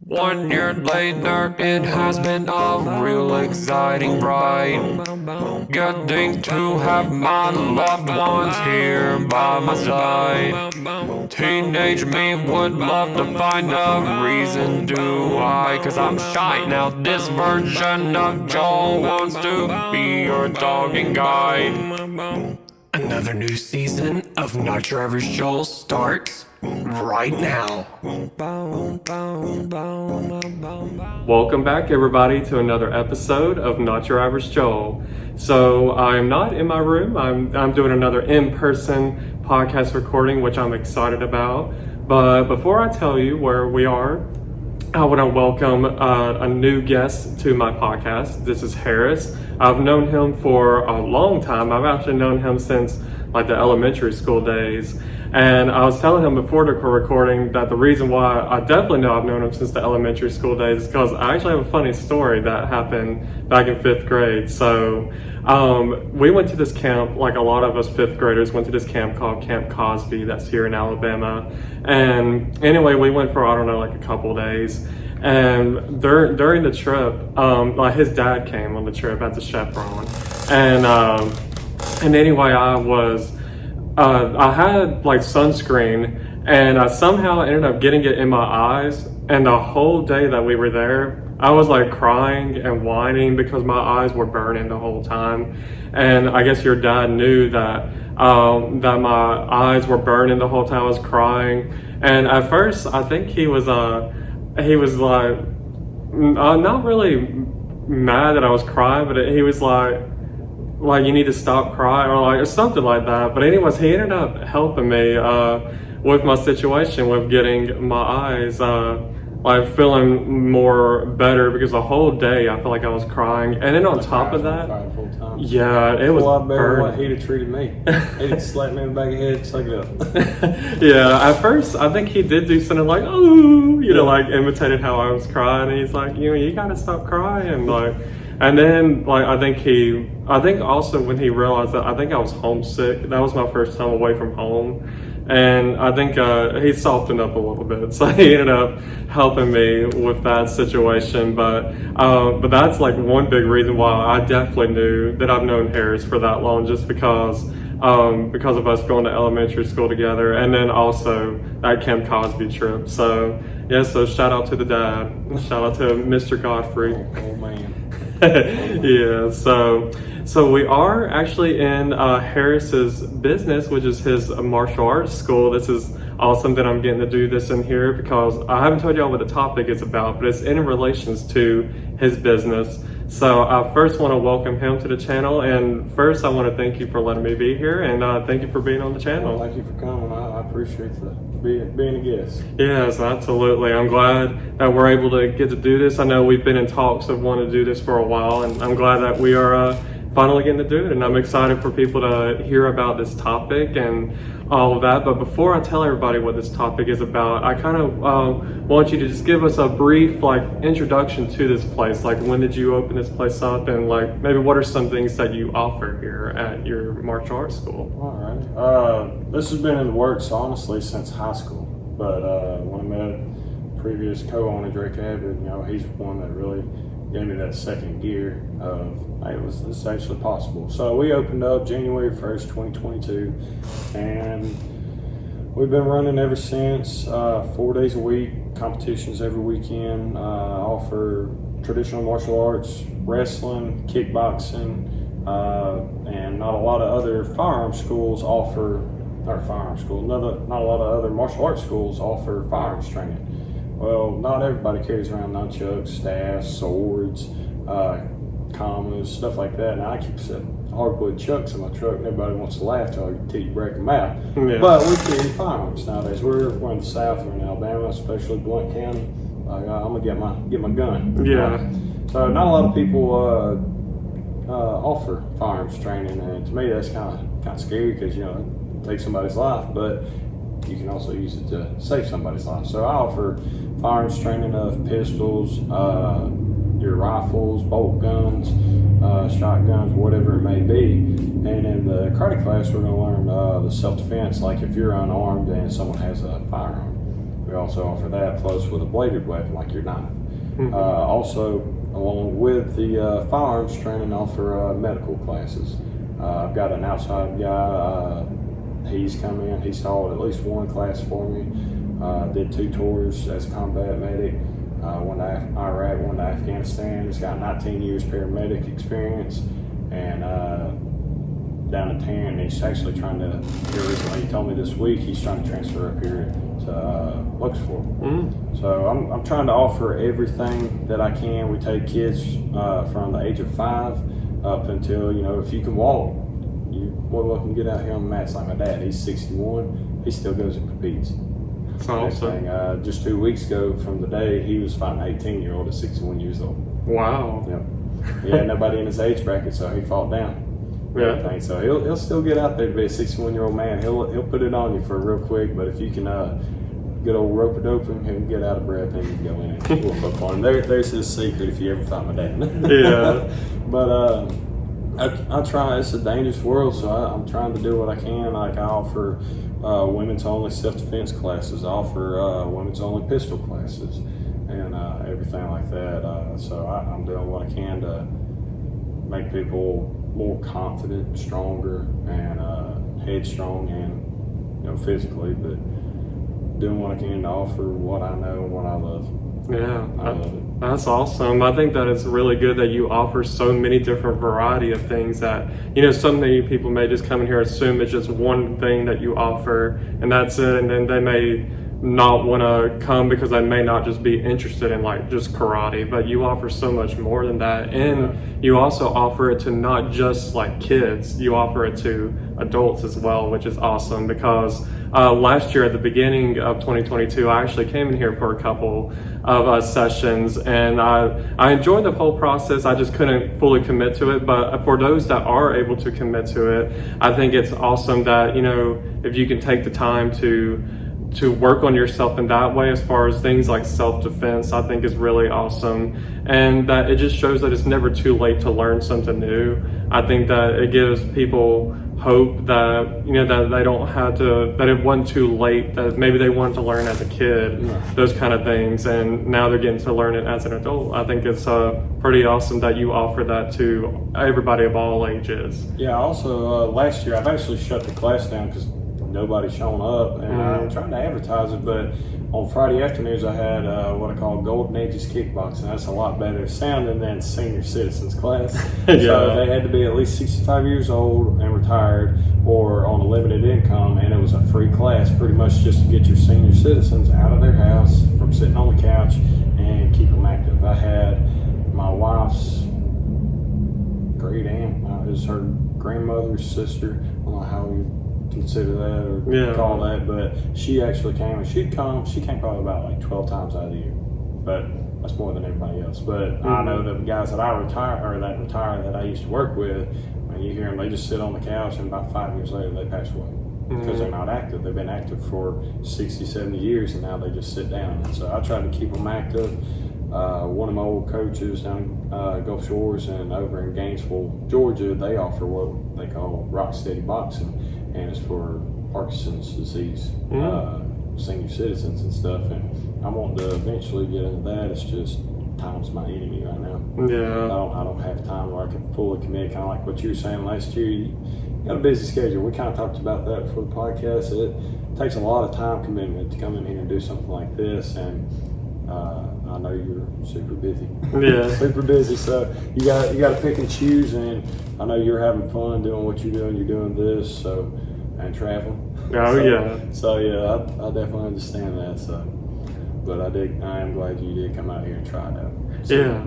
1 year later, it has been a real exciting ride. Getting to have my loved ones here by my side. Teenage me would love to find a reason to why, cause I'm shy now. This version of Joel wants to be your dog and guide. Another new season of Not Your Average Joel starts right now. Welcome back, everybody, to another episode of Not Your Average Joel. So I'm not in my room. I'm doing another in-person podcast recording, which I'm excited about. But before I tell you where we are, I want to welcome a new guest to my podcast. This is Harris. I've known him for a long time. I've actually known him since like the elementary school days. And I was telling him before the recording that the reason why I definitely know I've known him since the elementary school days is because I actually have a funny story that happened back in 5th grade. So we went to this camp, like a lot of us 5th graders went to this camp called Camp Cosby that's here in Alabama. And anyway, we went for, I don't know, like a couple days. And during the trip, like his dad came on the trip as a chaperone. And anyway, I had like sunscreen, and I somehow ended up getting it in my eyes. And the whole day that we were there, I was like crying and whining because my eyes were burning the whole time. And I guess your dad knew that my eyes were burning the whole time I was crying. And at first, I think he was like not really mad that I was crying, but he was like you need to stop crying or something like that. But anyways, he ended up helping me with my situation with getting my eyes like feeling more better, because the whole day I felt like I was crying. And then on top of that, yeah, it was a lot better than what he'd have treated me. He'd slapped me in the back of the head, suck it up. Yeah, at first I think he did do something like, oh, like imitated how I was crying. And he's like, you gotta stop crying, like. And then, I think also when he realized that I think I was homesick, that was my first time away from home. And I think he softened up a little bit. So he ended up helping me with that situation. But that's like one big reason why I definitely knew that I've known Harris for that long, just because of us going to elementary school together. And then also that Camp Cosby trip. So yeah, so shout out to the dad. Shout out to Mr. Godfrey. Oh man. Yeah, so we are actually in Harris's business, which is his martial arts school. This is awesome that I'm getting to do this in here, because I haven't told y'all what the topic is about, but it's in relations to his business. So I first want to welcome him to the channel, and first I want to thank you for letting me be here, and thank you for being on the channel. Well, thank you for coming. I appreciate being a guest. Yes, absolutely. I'm glad that we're able to get to do this. I know we've been in talks of wanting to do this for a while, and I'm glad that we are finally getting to do it. And I'm excited for people to hear about this topic and all of that. But before I tell everybody what this topic is about, I kind of want you to just give us a brief introduction to this place. Like, when did you open this place up, and maybe what are some things that you offer here at your martial arts school? All right. This has been in the works honestly since high school. But when I met previous co-owner Drake Abbott, he's one that really gave me that second gear of, hey, this is actually possible. So we opened up January 1st, 2022, and we've been running ever since, 4 days a week, competitions every weekend, offer traditional martial arts, wrestling, kickboxing, and not a lot of other firearm schools offer, not a lot of other martial arts schools offer firearms training. Well, not everybody carries around nunchucks, staffs, swords, commas, stuff like that. Now, I keep some hardwood chucks in my truck, and everybody wants to laugh till you break them out. Yeah. But we carry firearms nowadays. We're in the South, we're in Alabama, especially Blount County. I'm gonna get my gun. Yeah. So not a lot of people offer firearms training, and to me that's kind of scary, because it takes somebody's life, but you can also use it to save somebody's life. So I offer firearms training of pistols, your rifles, bolt guns, shotguns, whatever it may be. And in the karate class, we're going to learn the self-defense, like if you're unarmed and someone has a firearm. We also offer that plus with a bladed weapon like your knife. Mhm. Also, along with the firearms training, offer medical classes. I've got an outside guy. He's come in. He's taught at least one class for me. Did 2 tours as a combat medic. One to Iraq, one to Afghanistan. He's got 19 years paramedic experience, and down in Tarrant. He's actually trying to. Here recently, he told me this week he's trying to transfer up here to Luxford. So I'm trying to offer everything that I can. We take kids from the age of 5 up until, if you can walk, you're more than welcome to get out here on the mats. Like my dad, he's 61. He still goes and competes. That's awesome. Just 2 weeks ago from the day, he was fighting an 18-year-old at 61 years old. Wow. Yep. He had nobody in his age bracket, so he fought down. Yeah. So he'll still get out there to be a 61-year-old man. He'll put it on you for real quick, but if you can good old rope a dope him, he'll get out of breath and you can go in and whoop up on him. There's his secret if you ever fight my dad. Yeah. But I try. It's a dangerous world, so I'm trying to do what I can. Like I offer women's only self-defense classes. I offer women's only pistol classes, and everything like that. So I'm doing what I can to make people more confident, stronger, and headstrong, and physically, but doing what I can to offer what I know and what I love. Yeah, I love it. That's awesome. I think that it's really good that you offer so many different variety of things that, so many people may just come in here, assume it's just one thing that you offer and that's it. And then they may not want to come because they may not just be interested in like just karate, but you offer so much more than that. And you also offer it to not just like kids, you offer it to adults as well, which is awesome because last year at the beginning of 2022, I actually came in here for a couple of sessions and I enjoyed the whole process. I just couldn't fully commit to it, but for those that are able to commit to it, I think it's awesome that, if you can take the time to work on yourself in that way as far as things like self-defense, I think is really awesome. And that it just shows that it's never too late to learn something new. I think that it gives people hope that, that they don't have to, that it wasn't too late, that maybe they wanted to learn as a kid, those kind of things. And now they're getting to learn it as an adult. I think it's pretty awesome that you offer that to everybody of all ages. Yeah, also last year I've actually shut the class down because nobody's shown up, and I'm trying to advertise it, but on Friday afternoons I had what I call Golden Ages Kickboxing. That's a lot better sounding than Senior Citizens class. So they had to be at least 65 years old and retired or on a limited income, and it was a free class pretty much just to get your senior citizens out of their house from sitting on the couch and keep them active. I had my wife's great aunt, is her grandmother's sister. I don't know how we consider that or call that, but she actually came, and she came probably about like 12 times out of the year, but that's more than everybody else. But I know that the guys that I retire that I used to work with, when you hear them, they just sit on the couch and about 5 years later they pass away because they're not active. They've been active for 60, 70 years and now they just sit down. And so I try to keep them active. One of my old coaches down in Gulf Shores and over in Gainesville, Georgia, they offer what they call rock steady boxing, and it's for Parkinson's disease senior citizens and stuff. And I want to eventually get into that. It's just time's my enemy right now. Yeah. I don't have time where I can fully commit. Kind of like what you were saying last year. You got a busy schedule. We kind of talked about that before the podcast. It takes a lot of time commitment to come in here and do something like this, and I know you're super busy. Yeah. Super busy. So you got to pick and choose, and I know you're having fun doing what you're doing. You're doing this, and traveling. So I definitely understand that. So, but I am glad you did come out here and try it out.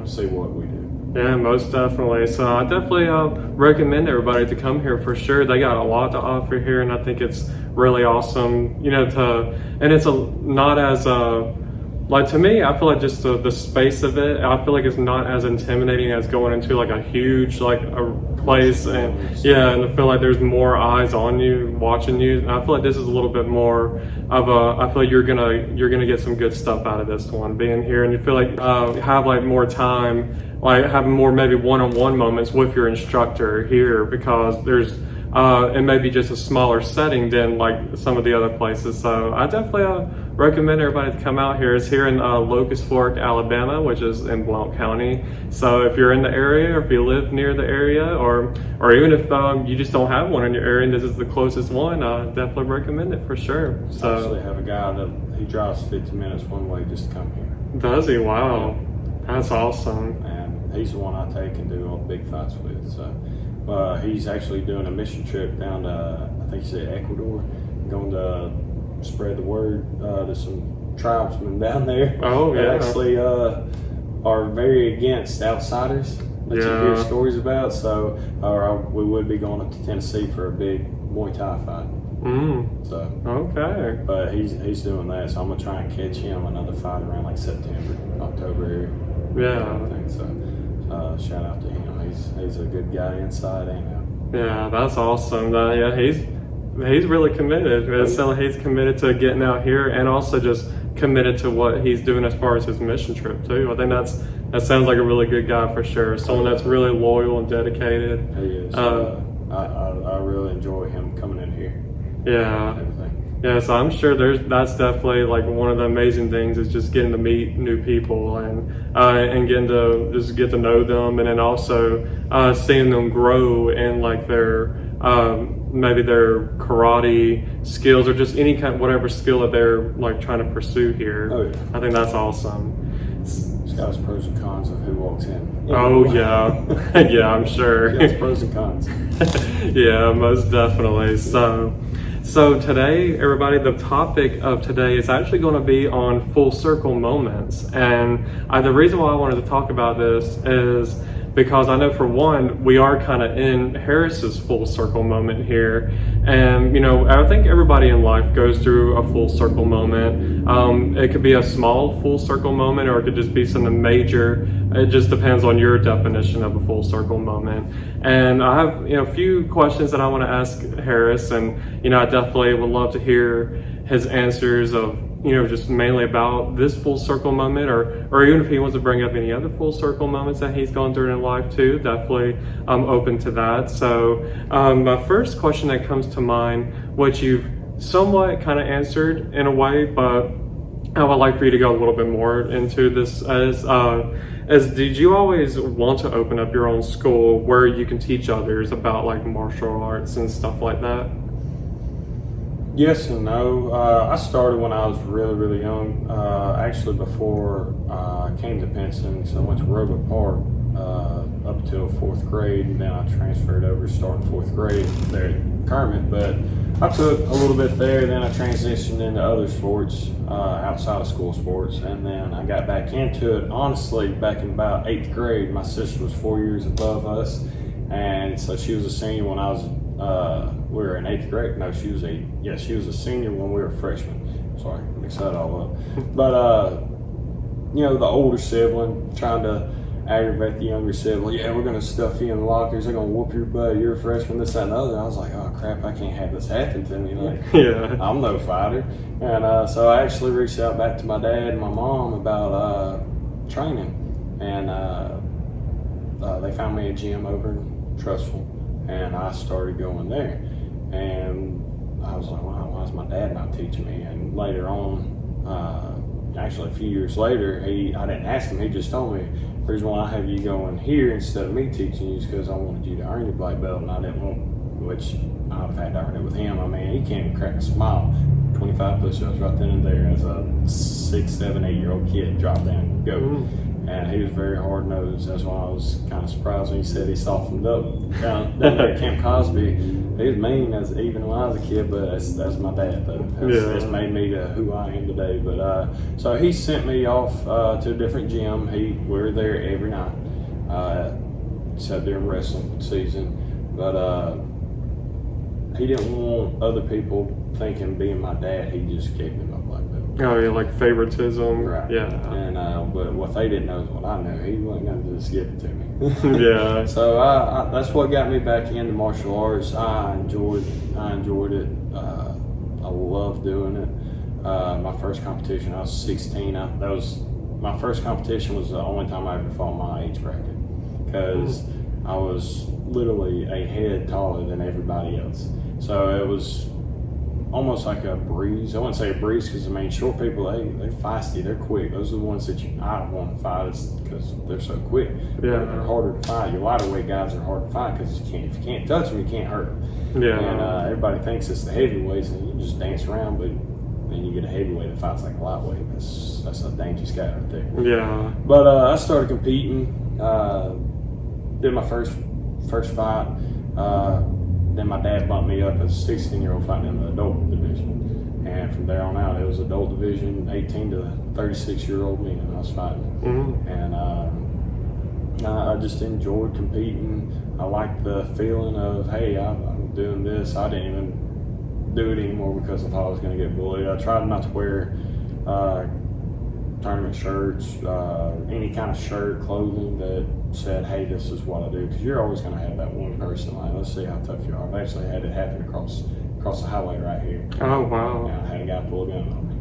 See what we do. Yeah, most definitely. So I definitely recommend everybody to come here for sure. They got a lot to offer here, and I think it's really awesome. And it's not as like, to me, I feel like just the space of it, I feel like it's not as intimidating as going into like a huge a place, and and I feel like there's more eyes on you, watching you. And I feel like this is a little bit more of I feel like you're gonna get some good stuff out of this one, being here, and you feel like have like more time, like having more maybe one-on-one moments with your instructor here, because there's and maybe just a smaller setting than like some of the other places. So I definitely recommend everybody to come out here. It's here in Locust Fork, Alabama, which is in Blount County. So if you're in the area, or if you live near the area, or even if you just don't have one in your area and this is the closest one, I definitely recommend it for sure. So I actually have a guy that he drives 50 minutes one way just to come here. does he? Wow, that's awesome. And he's the one I take and do all the big fights with. So he's actually doing a mission trip down to, I think he said Ecuador, going to spread the word to some tribesmen down there. Oh, that yeah. actually are very against outsiders that you hear Yeah. stories about. So we would be going up to Tennessee for a big Muay Thai fight. So, Okay. but he's doing that, so I'm gonna try and catch him another fight around like September, October area. Yeah. I think so. Shout out to him. He's a good guy inside and out. Yeah, that's awesome. Yeah, he's really committed. So he's committed to getting out here, and also just committed to what he's doing as far as his mission trip too. I think that sounds like a really good guy for sure. Someone that's really loyal and dedicated. He is. I really enjoy him coming in here. Yeah. Everything. Yeah, so I'm sure that's definitely like one of the amazing things is just getting to meet new people and getting to just get to know them, and then also seeing them grow in like their maybe their karate skills or just any kind whatever skill that they're like trying to pursue here. Oh, yeah. I think that's awesome. It's got its pros and cons of who walks in. Oh yeah, yeah, I'm sure. It's got its pros and cons. Yeah, most definitely. So today, everybody, the topic of today is actually going to be on full circle moments. And the reason why I wanted to talk about this is because I know for one, we are kind of in Harris's full circle moment here. And, I think everybody in life goes through a full circle moment. It could be a small full circle moment, or it could just be something major. It just depends on your definition of a full circle moment. And I have, a few questions that I want to ask Harris, and, I definitely would love to hear his answers of, just mainly about this full circle moment, or even if he wants to bring up any other full circle moments that he's gone through in life too, definitely I'm open to that. So my first question that comes to mind, which you've somewhat kind of answered in a way, but I would like for you to go a little bit more into this as did you always want to open up your own school where you can teach others about like martial arts and stuff like that? Yes and no. I started when I was really, really young. Actually, before I came to Pinson, so I went to Roebuck Park up until 4th grade, and then I transferred over starting 4th grade there at Kermit. But I took a little bit there, then I transitioned into other sports, outside of school sports, and then I got back into it, honestly, back in about 8th grade. My sister was 4 years above us, and so she was a senior when I was we were in 8th grade. No, she was a senior when we were freshmen. Sorry, mix that all up. But the older sibling trying to aggravate the younger sibling. Yeah, we're gonna stuff you in the lockers. They're gonna whoop your butt. You're a freshman. This, that, and the other. I was like, oh crap, I can't have this happen to me. Like, Yeah. I'm no fighter. And so I actually reached out back to my dad and my mom about training, and they found me a gym over in Trussville, and I started going there. And I was like, wow, why is my dad not teaching me? And later on, actually a few years later, I didn't ask him, he just told me, the reason why I have you going here instead of me teaching you is because I wanted you to earn your black belt, and I didn't want, which I've had to earn it with him. I mean, he can't even crack a smile. 25 push-ups right then and there as a 6, 7, 8-year-old kid, drop down, go. And he was very hard-nosed. That's why I was kind of surprised when he said he softened up down there at Camp Cosby. He was mean as even when I was a kid, but that's my dad, though. It's made me to who I am today. But so he sent me off to a different gym. We were there every night, except during wrestling season. But he didn't want other people thinking being my dad, he just gave me my black belt. Oh yeah, like favoritism. Right. Yeah. And but what they didn't know is what I knew. He wasn't going to just give it to me. Yeah. So that's what got me back into martial arts. I enjoyed it. I loved doing it. My first competition, I was 16. My first competition was the only time I ever fought my age bracket, because I was literally a head taller than everybody else. So it was almost like a breeze. I wouldn't say a breeze because, I mean, short people, they're feisty, they're quick. Those are the ones that I want to fight because they're so quick. Yeah. They're harder to fight. Your lighter weight guys are hard to fight because if you can't touch them, you can't hurt them. Yeah. And everybody thinks it's the heavyweights and you just dance around, but then you get a heavyweight that fights like a lightweight. That's a dangerous guy right there. Yeah. But I started competing, did my first fight. Then my dad bumped me up as a 16-year-old fighting in the adult division. And from there on out, it was adult division, 18 to 36-year-old me, and I was fighting. Mm-hmm. And I just enjoyed competing. I liked the feeling of, hey, I'm doing this. I didn't even do it anymore because I thought I was going to get bullied. I tried not to wear tournament shirts, any kind of shirt, clothing that said, hey, this is what I do, because you're always going to have that one person like, let's see how tough you are. I actually had it happen across the highway right here. Oh, wow. And I had a guy pull a gun on me.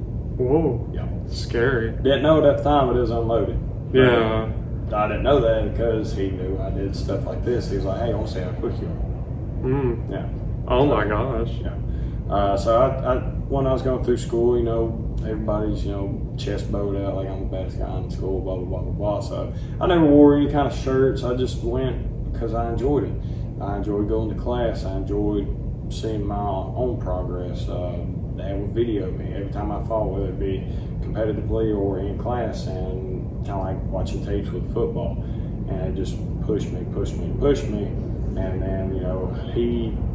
Whoa. Yeah. Scary. Didn't know at that time it was unloaded. Yeah. I didn't know that because he knew I did stuff like this. He was like, hey, I want to see how quick you are. Mm. Yeah. Oh, my gosh. Yeah. So I when I was going through school, you know, everybody's, you know, chest bowed out like I'm the baddest guy in school, blah, blah, blah, blah, blah. So I never wore any kind of shirts. I just went because I enjoyed it. I enjoyed going to class. I enjoyed seeing my own progress. They would video me every time I fought, whether it be competitively or in class, and kind of like watching tapes with football. And it just pushed me. And then, you know,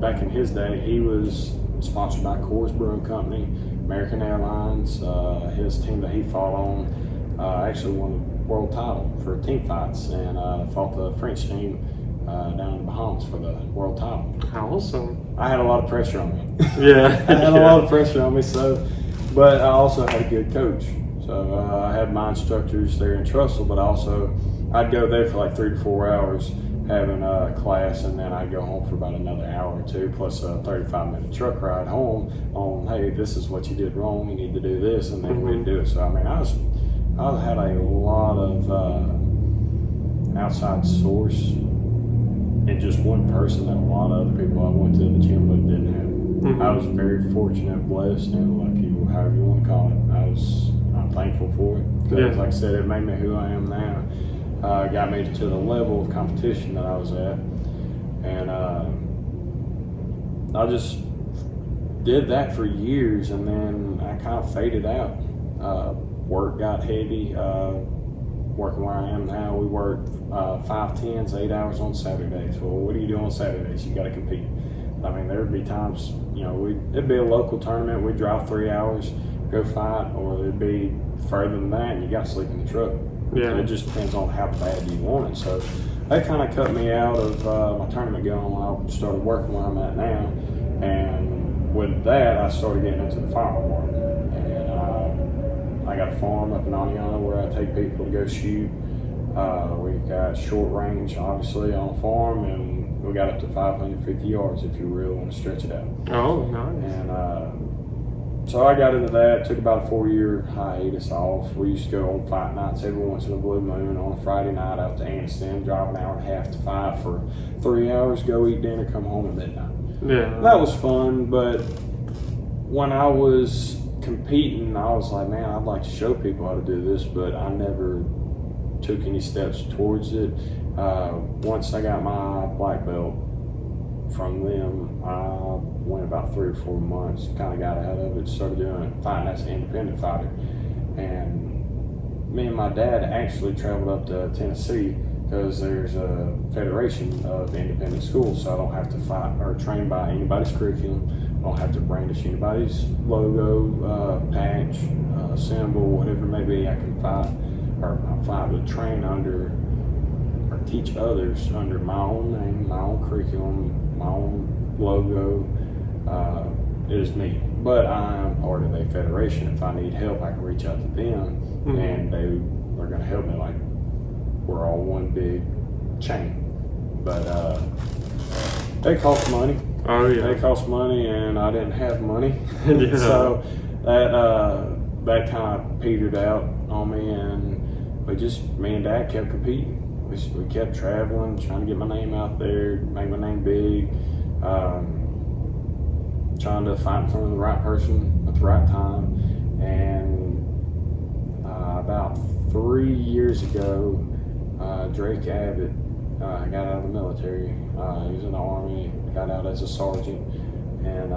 back in his day, he was sponsored by Coors Brewing Company, American Airlines. His team that he fought on actually won the world title for team fights, and fought the French team down in the Bahamas for the world title. Awesome. I had a lot of pressure on me. Yeah. I had a lot of pressure on me, but I also had a good coach. So I had my instructors there in Trussell, but I'd go there for like 3 to 4 hours having a class, and then I'd go home for about another hour or two, plus a 35-minute truck ride home on, hey, this is what you did wrong, you need to do this, and then we'd do it. So, I mean, I had a lot of outside source and just one person that a lot of other people I went to the gym with didn't have. Mm-hmm. I was very fortunate, blessed, and lucky, however you want to call it. I'm thankful for it, because like I said, it made me who I am now. Got me to the level of competition that I was at, and I just did that for years, and then I kind of faded out. Work got heavy. Working where I am now, we work 5/10s, 8 hours on Saturdays. Well, what do you do on Saturdays? You got to compete. I mean, there would be times, you know, it'd be a local tournament. We'd drive 3 hours, go fight, or it'd be further than that, and you got to sleep in the truck. Yeah. So it just depends on how bad you want it. So that kind of cut me out of my tournament going when I started working where I'm at now. And with that, I started getting into the firearm market. And I got a farm up in Aniana where I take people to go shoot. We've got short range, obviously, on a farm, and we got up to 550 yards if you really want to stretch it out. Oh, nice. And so I got into that, took about a 4-year hiatus off. We used to go on fight nights every once in a blue moon on a Friday night out to Anniston, drive an hour and a half to fight for 3 hours, go eat dinner, come home at midnight. Yeah. That was fun, but when I was competing, I was like, man, I'd like to show people how to do this, but I never took any steps towards it. Once I got my black belt from them, I went about 3 or 4 months, kind of got out of it, started fighting as an independent fighter. And me and my dad actually traveled up to Tennessee because there's a federation of independent schools, so I don't have to fight or train by anybody's curriculum. I don't have to brandish anybody's logo, patch, symbol, whatever it may be. I can fight, or not fight, but train under or teach others under my own name, my own curriculum, my own logo. It is me. But I'm part of a federation. If I need help, I can reach out to them, and they are going to help me. Like, we're all one big chain. But they cost money. Oh, yeah. They cost money, and I didn't have money. Yeah. So that kind of petered out on me, and me and Dad kept competing. we kept traveling, trying to get my name out there, make my name big, trying to find in front of the right person at the right time. And about 3 years ago, Drake Abbott got out of the military. He was in the Army, got out as a sergeant, and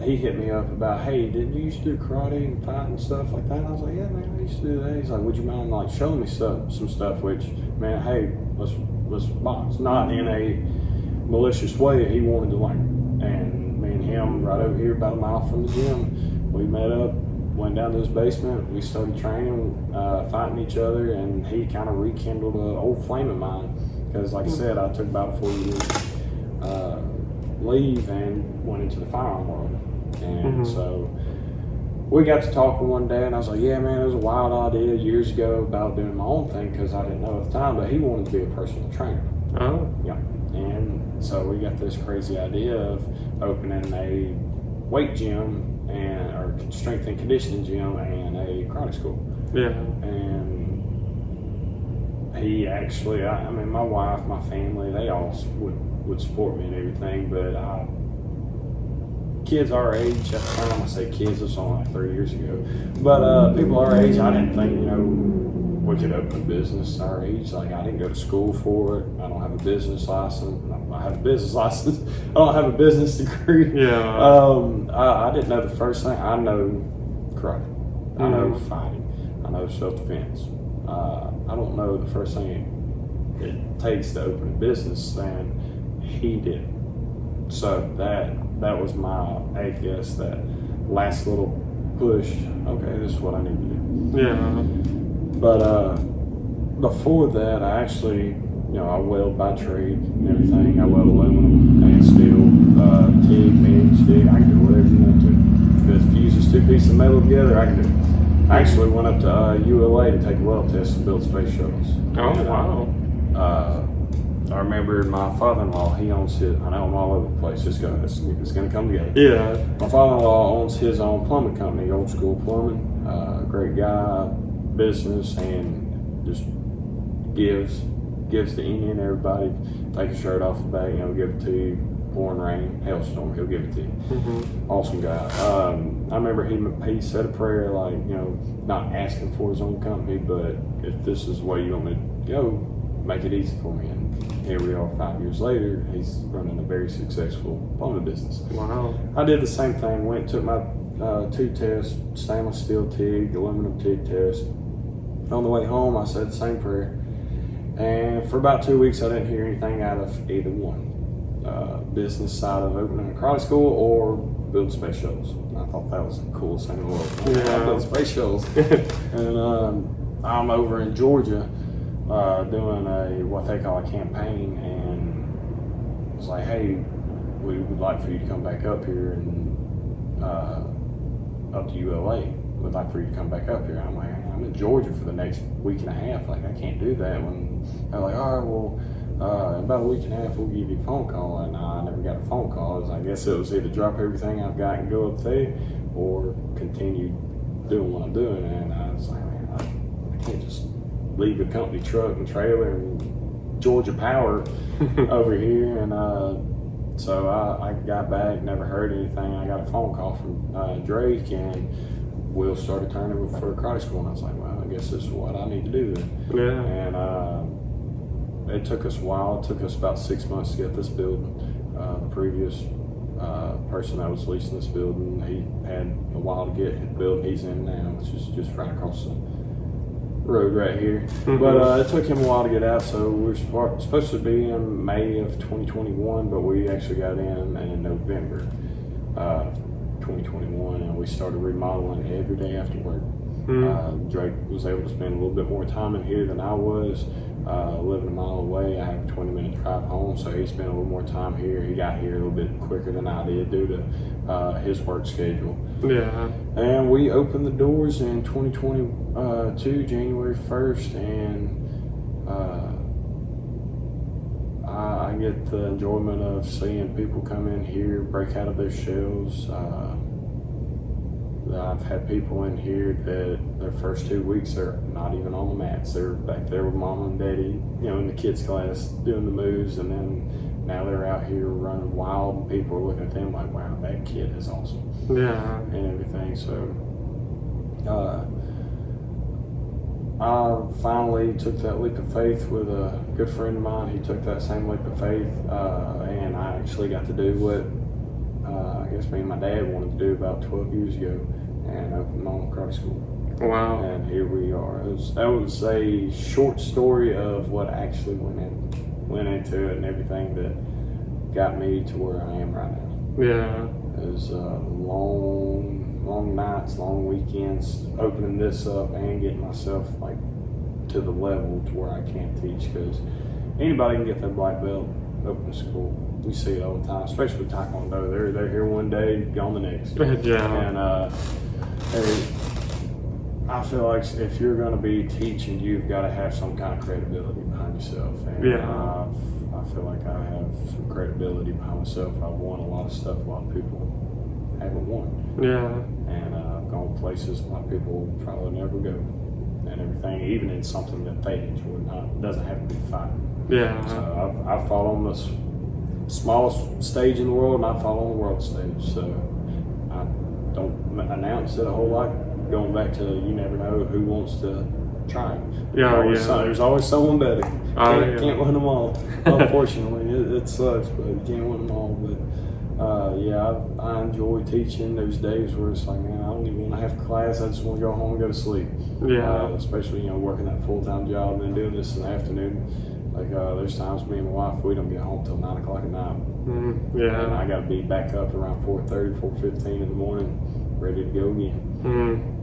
he hit me up about, hey, didn't you used to do karate and fight and stuff like that? And I was like, yeah, man, I used to do that. He's like, would you mind like showing me some stuff? Which, man, hey, let's box. Not in a malicious way. He wanted to learn, and me and him right over here, about a mile from the gym, we met up, went down to his basement. We started training, fighting each other, and he kind of rekindled an old flame of mine. Because, like I said, I took about 4 years leave and went into the firearm world. And so we got to talking one day, and I was like, yeah, man, it was a wild idea years ago about doing my own thing, because I didn't know at the time, but he wanted to be a personal trainer. Oh. Yeah. And so we got this crazy idea of opening a weight gym or strength and conditioning gym and a karate school. Yeah. And he actually, I mean, my wife, my family, they all would support me and everything, but kids our age at the time, I say kids, this was only like 3 years ago, but people our age, I didn't think, we could open a business our age. Like, I didn't go to school for it. I don't have a business license. I have a business license. I don't have a business degree. Yeah. I didn't know the first thing. I know karate. I know fighting. I know self-defense. I don't know the first thing it takes to open a business, and he did. So that was my, I guess, that last little push. Okay, this is what I need to do. Yeah. But before that, I actually, I weld by trade and everything. I weld aluminum and steel, TIG, MIG, stick. I can do whatever you want to. If it fuses two pieces of metal together, I can do it. I actually went up to ULA to take a weld test and build space shuttles. Oh, And, wow. I remember my father-in-law, he owns his, I know I'm all over the place, it's gonna come together. Yeah. My father-in-law owns his own plumbing company, Old School Plumbing. Great guy, business, and just gives to any and everybody. Take a shirt off the back, give it to you. Pouring rain, hailstorm, he'll give it to you. Awesome guy. I remember he said a prayer, like, not asking for his own company, but if this is the way you want me to go, make it easy for me. And here we are 5 years later, he's running a very successful plumbing business. Wow. I did the same thing, went and took my 2 tests, stainless steel TIG, aluminum TIG test. On the way home, I said the same prayer. And for about 2 weeks, I didn't hear anything out of either one. Business side of opening a karate school or build space shuttles. I thought that was the coolest thing in the world. Yeah. I build space shuttles. And I'm over in Georgia doing what they call a campaign, and it's like, hey, we would like for you to come back up here and up to ULA. We'd like for you to come back up here. I'm like, I'm in Georgia for the next week and a half. Like, I can't do that. When they're like, all right, well, about a week and a half, we'll give you a phone call. And I never got a phone call. I guess it was either drop everything I've got and go up there, or continue doing what I'm doing. And I was like, man, I can't just leave a company truck and trailer and Georgia Power over here. And so I got back, never heard anything. I got a phone call from Drake, and Will started turning for a karate school. And I was like, well, I guess this is what I need to do then. Yeah. And it took us a while. It took us about 6 months to get this building. The previous person that was leasing this building, he had a while to get the building he's in now, which is just right across the road right here. But it took him a while to get out, so we were supposed to be in May of 2021, but we actually got in November of 2021, and we started remodeling every day after work. Drake was able to spend a little bit more time in here than I was. Living a mile away, I have a 20-minute drive home, so he spent a little more time here. He got here a little bit quicker than I did due to his work schedule. Yeah. And we opened the doors in 2022, January 1st, and I get the enjoyment of seeing people come in here, break out of their shells, I've had people in here that their first 2 weeks they're not even on the mats. They're back there with mama and daddy, in the kids class doing the moves, and then now they're out here running wild, and people are looking at them like, wow, that kid is awesome. Yeah. And everything. So I finally took that leap of faith with a good friend of mine. He took that same leap of faith, and I actually got to do what I guess me and my dad wanted to do about 12 years ago, and open my own karate school. Wow. And here we are. That was a short story of what actually went into it and everything that got me to where I am right now. Yeah. It was long nights, long weekends, opening this up and getting myself like to the level to where I can teach, because anybody can get their black belt, open a school. We see it all the time, especially with Taekwondo. They're here one day, gone the next. Yeah. And I feel like if you're going to be teaching, you've got to have some kind of credibility behind yourself. And Yeah. I feel like I have some credibility behind myself. I've won a lot of stuff a lot of people haven't won. Yeah. And I've gone places a lot of people probably never go, and everything, even in something that they enjoy. It doesn't have to be fighting. Yeah. So I've fought on the smallest stage in the world, and I fought on the world stage. So I don't announce it a whole lot. Going back to, you never know who wants to try it. Yeah, There's always someone better. Can't win them all. Unfortunately, it sucks, but you can't win them all. But I enjoy teaching. There's days where it's like, man, I don't even want to have class. I just want to go home and go to sleep. Yeah. Especially, working that full-time job and then doing this in the afternoon. Like, there's times me and my wife, we don't get home till 9 o'clock at night. Yeah. And I got to be back up around 4:30, 4:15 in the morning, ready to go again.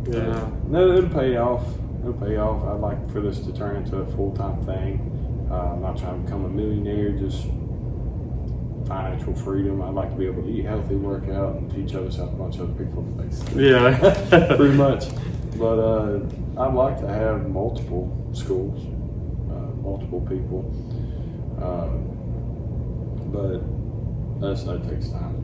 Yeah. No, it'll pay off. It'll pay off. I'd like for this to turn into a full-time thing. I'm not trying to become a millionaire, just financial freedom. I'd like to be able to eat healthy, work out, and teach others how to punch other people in the face. Yeah. Pretty much. But I'd like to have multiple schools, multiple people. But that takes time.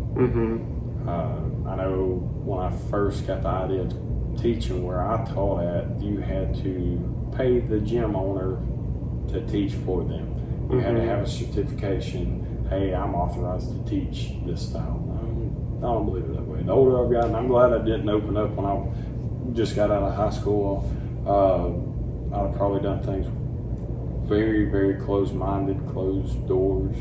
I know when I first got the idea of teaching where I taught at, you had to pay the gym owner to teach for them. You had to have a certification. Hey, I'm authorized to teach this style. I don't believe it that way. The older I've gotten, I'm glad I didn't open up when I just got out of high school. I'd have probably done things very, very closed-minded, closed doors,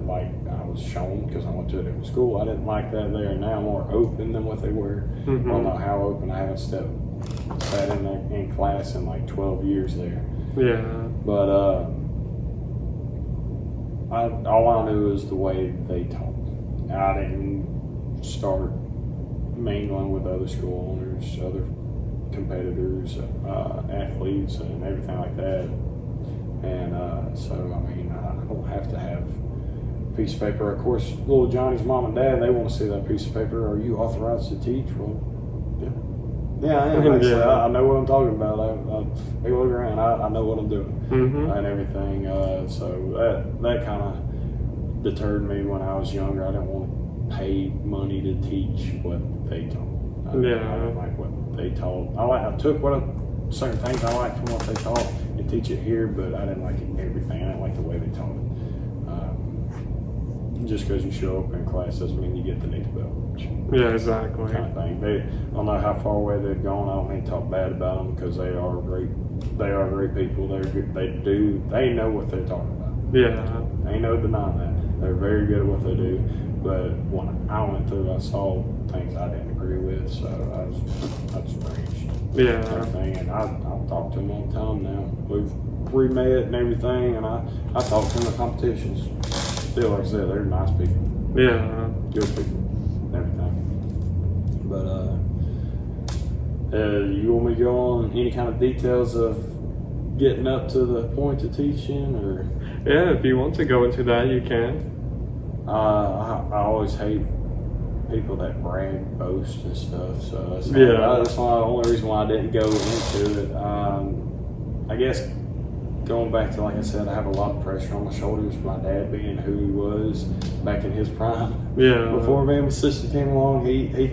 like I was shown because I went to a different school. I didn't like that there, and now I'm more open than what they were. I don't know how open. I haven't sat in class in like 12 years there. Yeah. But all I knew is the way they taught. I didn't start mingling with other school owners, other competitors, athletes, and everything like that. And so, I mean, I don't have to have a piece of paper. Of course, little Johnny's mom and dad, they want to see that piece of paper. Are you authorized to teach? Well, yeah, I am. Like I said, I know what I'm talking about. I look around, I know what I'm doing and everything. So that kind of deterred me when I was younger. I didn't want to pay money to teach what they taught. I didn't like what they taught. I took certain things I liked from what they taught and teach it here, but I didn't like everything. I didn't like the way they taught it. Just because you show up in class doesn't mean you get the next belt. Yeah, exactly. Kind of thing. I don't know how far away they've gone. I don't mean to talk bad about them because they are great. They are great people. They know what they're talking about. Yeah. Ain't no denying that. They're very good at what they do. But when I went through, I saw things I didn't agree with, so I was raged. Yeah. Everything, and I'll talk to them all the time now. We've re-met and everything, and I talk to them at competitions. Still, like I said, they're nice people. Yeah. Good people. Everything. But you want me to go on any kind of details of getting up to the point of teaching, or? Yeah, if you want to go into that, you can. I always hate people that brag, boast, and stuff. So that's the only reason why I didn't go into it. I guess going back to, like I said, I have a lot of pressure on my shoulders. My dad being who he was back in his prime. Yeah. Before me and my sister came along, he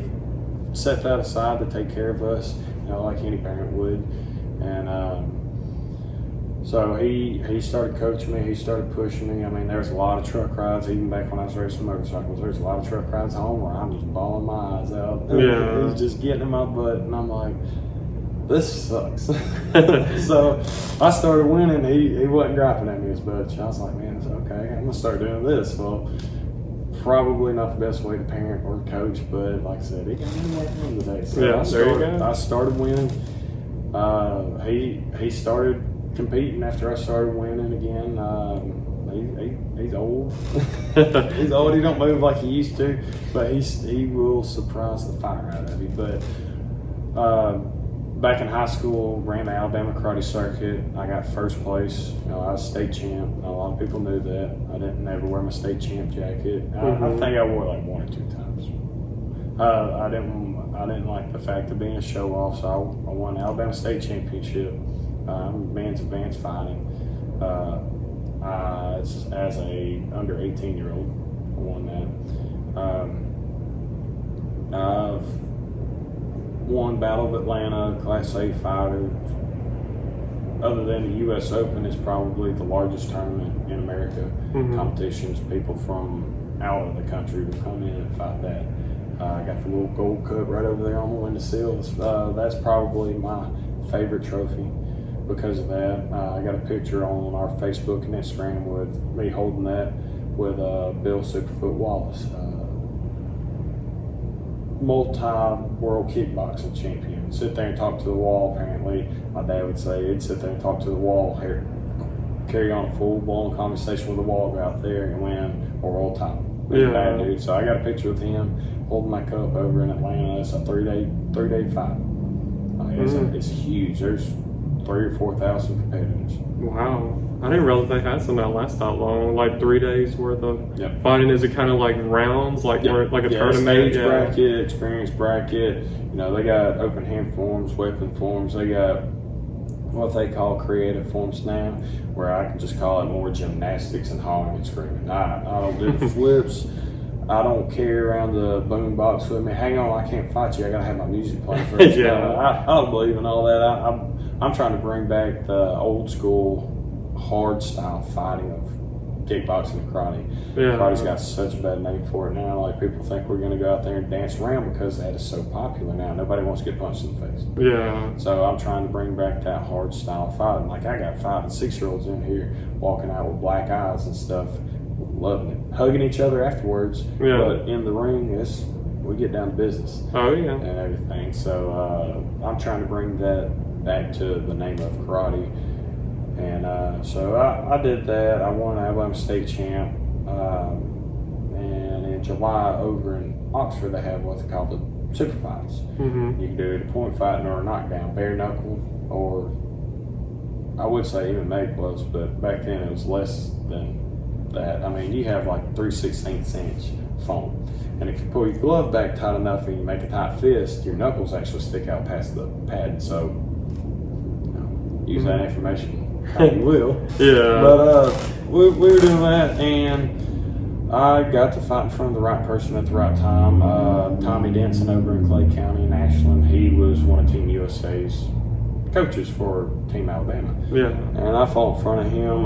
set that aside to take care of us, like any parent would. And so he started coaching me. He started pushing me. I mean, there's a lot of truck rides, even back when I was racing motorcycles. There's a lot of truck rides home where I'm just bawling my eyes out. Yeah. He's just getting in my butt, and I'm like, this sucks. So I started winning. He wasn't dropping at me as much. I was like, man, it's okay. I'm gonna start doing this. Well, probably not the best way to parent or coach, but like I said, he got me working today. So Yeah, there you go. I started winning. He started competing after I started winning again. He's old. He's old. He don't move like he used to, but he will surprise the fire out of you. But back in high school, ran the Alabama karate circuit. I got first place. I was state champ. A lot of people knew that. I didn't never wear my state champ jacket. I think I wore it like 1 or 2 times. I didn't like the fact of being a show off, so I won the Alabama state championship. Men's advanced fighting. As a under 18-year-old, I won that. I've won Battle of Atlanta, Class A fighter. Other than the U.S. Open, is probably the largest tournament in America. Competitions, people from out of the country will come in and fight that. I got the little gold cup right over there on the windowsill. That's probably my favorite trophy because of that. I got a picture on our Facebook and Instagram with me holding that with Bill Superfoot Wallace. Multi-world kickboxing champion. Sit there and talk to the wall, apparently. My dad would say he'd sit there and talk to the wall, carry on a full-blown conversation with the wall, go out there and win a world title. He's a bad dude. So I got a picture with him holding my cup over in Atlanta. It's a three-day fight. It's huge. There's 3,000 or 4,000 competitors. Wow. I didn't realize they had some that last that long, like 3 days worth of Yep. fighting. Is it kind of like rounds, like like a tournament? Stage bracket, experience bracket. They got open hand forms, weapon forms. They got what they call creative forms now, where I can just call it more gymnastics and hollering and screaming. I don't do the flips. I don't carry around the boom box with me. Hang on, I can't fight you. I gotta have my music playing first. I don't believe in all that. I'm trying to bring back the old school hard style fighting of kickboxing and karate. Karate's got such a bad name for it now. Like, people think we're gonna go out there and dance around because that is so popular now. Nobody wants to get punched in the face. Yeah. So I'm trying to bring back that hard style fighting. Like, I got 5 and 6-year-olds in here walking out with black eyes and stuff, loving it, hugging each other afterwards. Yeah. But in the ring, we get down to business. Oh yeah. And everything. So I'm trying to bring that back to the name of karate. And so I did that. I won Alabama State Champ. And in July over in Oxford, they have what they call the super fights. You can do it a point fighting or a knockdown, bare knuckle, or I would say even make blows, but back then it was less than that. I mean, you have like 3/16 inch foam. And if you pull your glove back tight enough and you make a tight fist, your knuckles actually stick out past the pad. So, use that information how you will. Yeah. But we were doing that, and I got to fight in front of the right person at the right time. Tommy Denson over in Clay County in Ashland. He was one of Team USA's coaches for Team Alabama. Yeah. And I fought in front of him.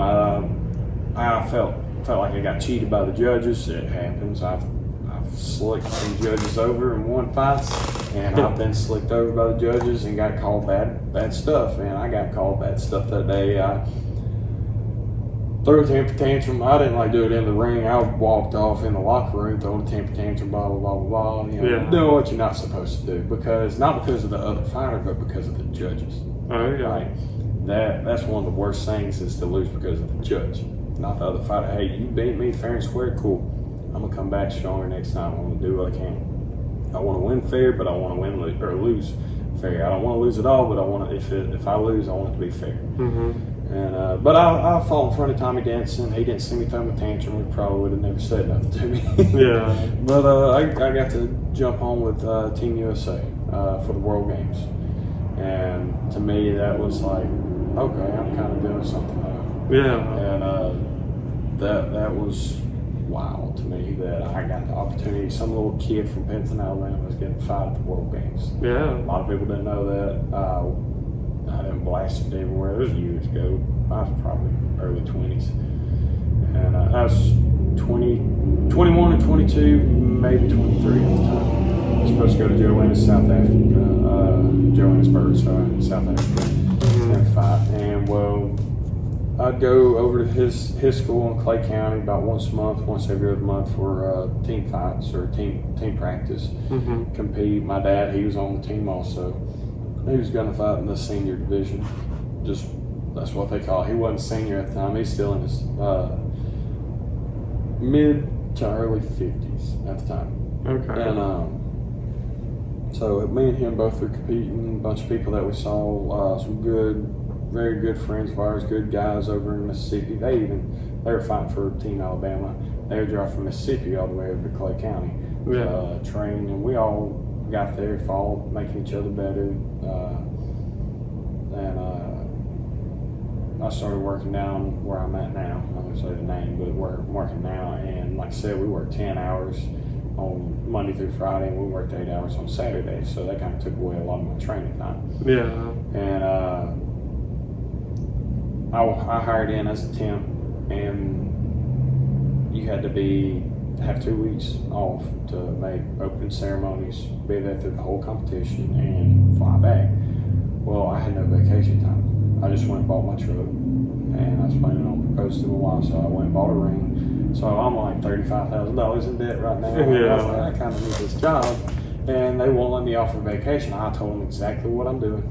I felt like I got cheated by the judges. It happens. I've slicked some judges over in one fights, and I've been slicked over by the judges and got called bad stuff. And I got called bad stuff that day. I threw a temper tantrum. I didn't do it in the ring. I walked off in the locker room, throwing a temper tantrum, blah blah blah blah blah. Doing what you're not supposed to do, not because of the other fighter, but because of the judges. Oh yeah. Like, that's one of the worst things, is to lose because of the judge, not the other fighter. Hey, you beat me fair and square, cool. I'm gonna come back stronger next time. I'm gonna do what I can. I want to win fair, but I want to win or lose fair. I don't want to lose at all, but I want to. If I lose, I want it to be fair. And but I fought in front of Tommy Denson. He didn't see me throw my tantrum. He probably would have never said nothing to me. Yeah. But I got to jump on with Team USA for the World Games, and to me that was like, okay, I'm kind of doing something now. Yeah. And that was wild to me that I got the opportunity. Some little kid from Penton, Alabama was getting to fight at the World Games. Yeah. A lot of people didn't know that. I didn't blast it everywhere. It was years ago. I was probably early 20s. And I was 21 and 22, maybe 23 at the time. I was supposed to go to Johannesburg, South Africa, and fight. And well, I'd go over to his school in Clay County about once every other month for team fights or team practice. Compete. My dad, he was on the team also. He was going to fight in the senior division. Just that's what they call it. He wasn't senior at the time. He's still in his mid to early 50s at the time. Okay. And so me and him both were competing. A bunch of people that we saw, some very good friends of ours, good guys over in Mississippi. They were fighting for Team Alabama. They would drive from Mississippi all the way over to Clay County, train, and we all got there, followed, making each other better. I started working down where I'm at now. I'm not going to say the name, but where I'm working now. And like I said, we worked 10 hours on Monday through Friday, and we worked 8 hours on Saturday. So that kind of took away a lot of my training time. Yeah. And I hired in as a temp, and you had to have 2 weeks off to make opening ceremonies, be there through the whole competition, and fly back. Well, I had no vacation time. I just went and bought my truck, and I was planning on proposing to my wife, so I went and bought a ring. So I'm like $35,000 in debt right now. Yeah. I was like, I kind of need this job, and they won't let me off for vacation. I told them exactly what I'm doing.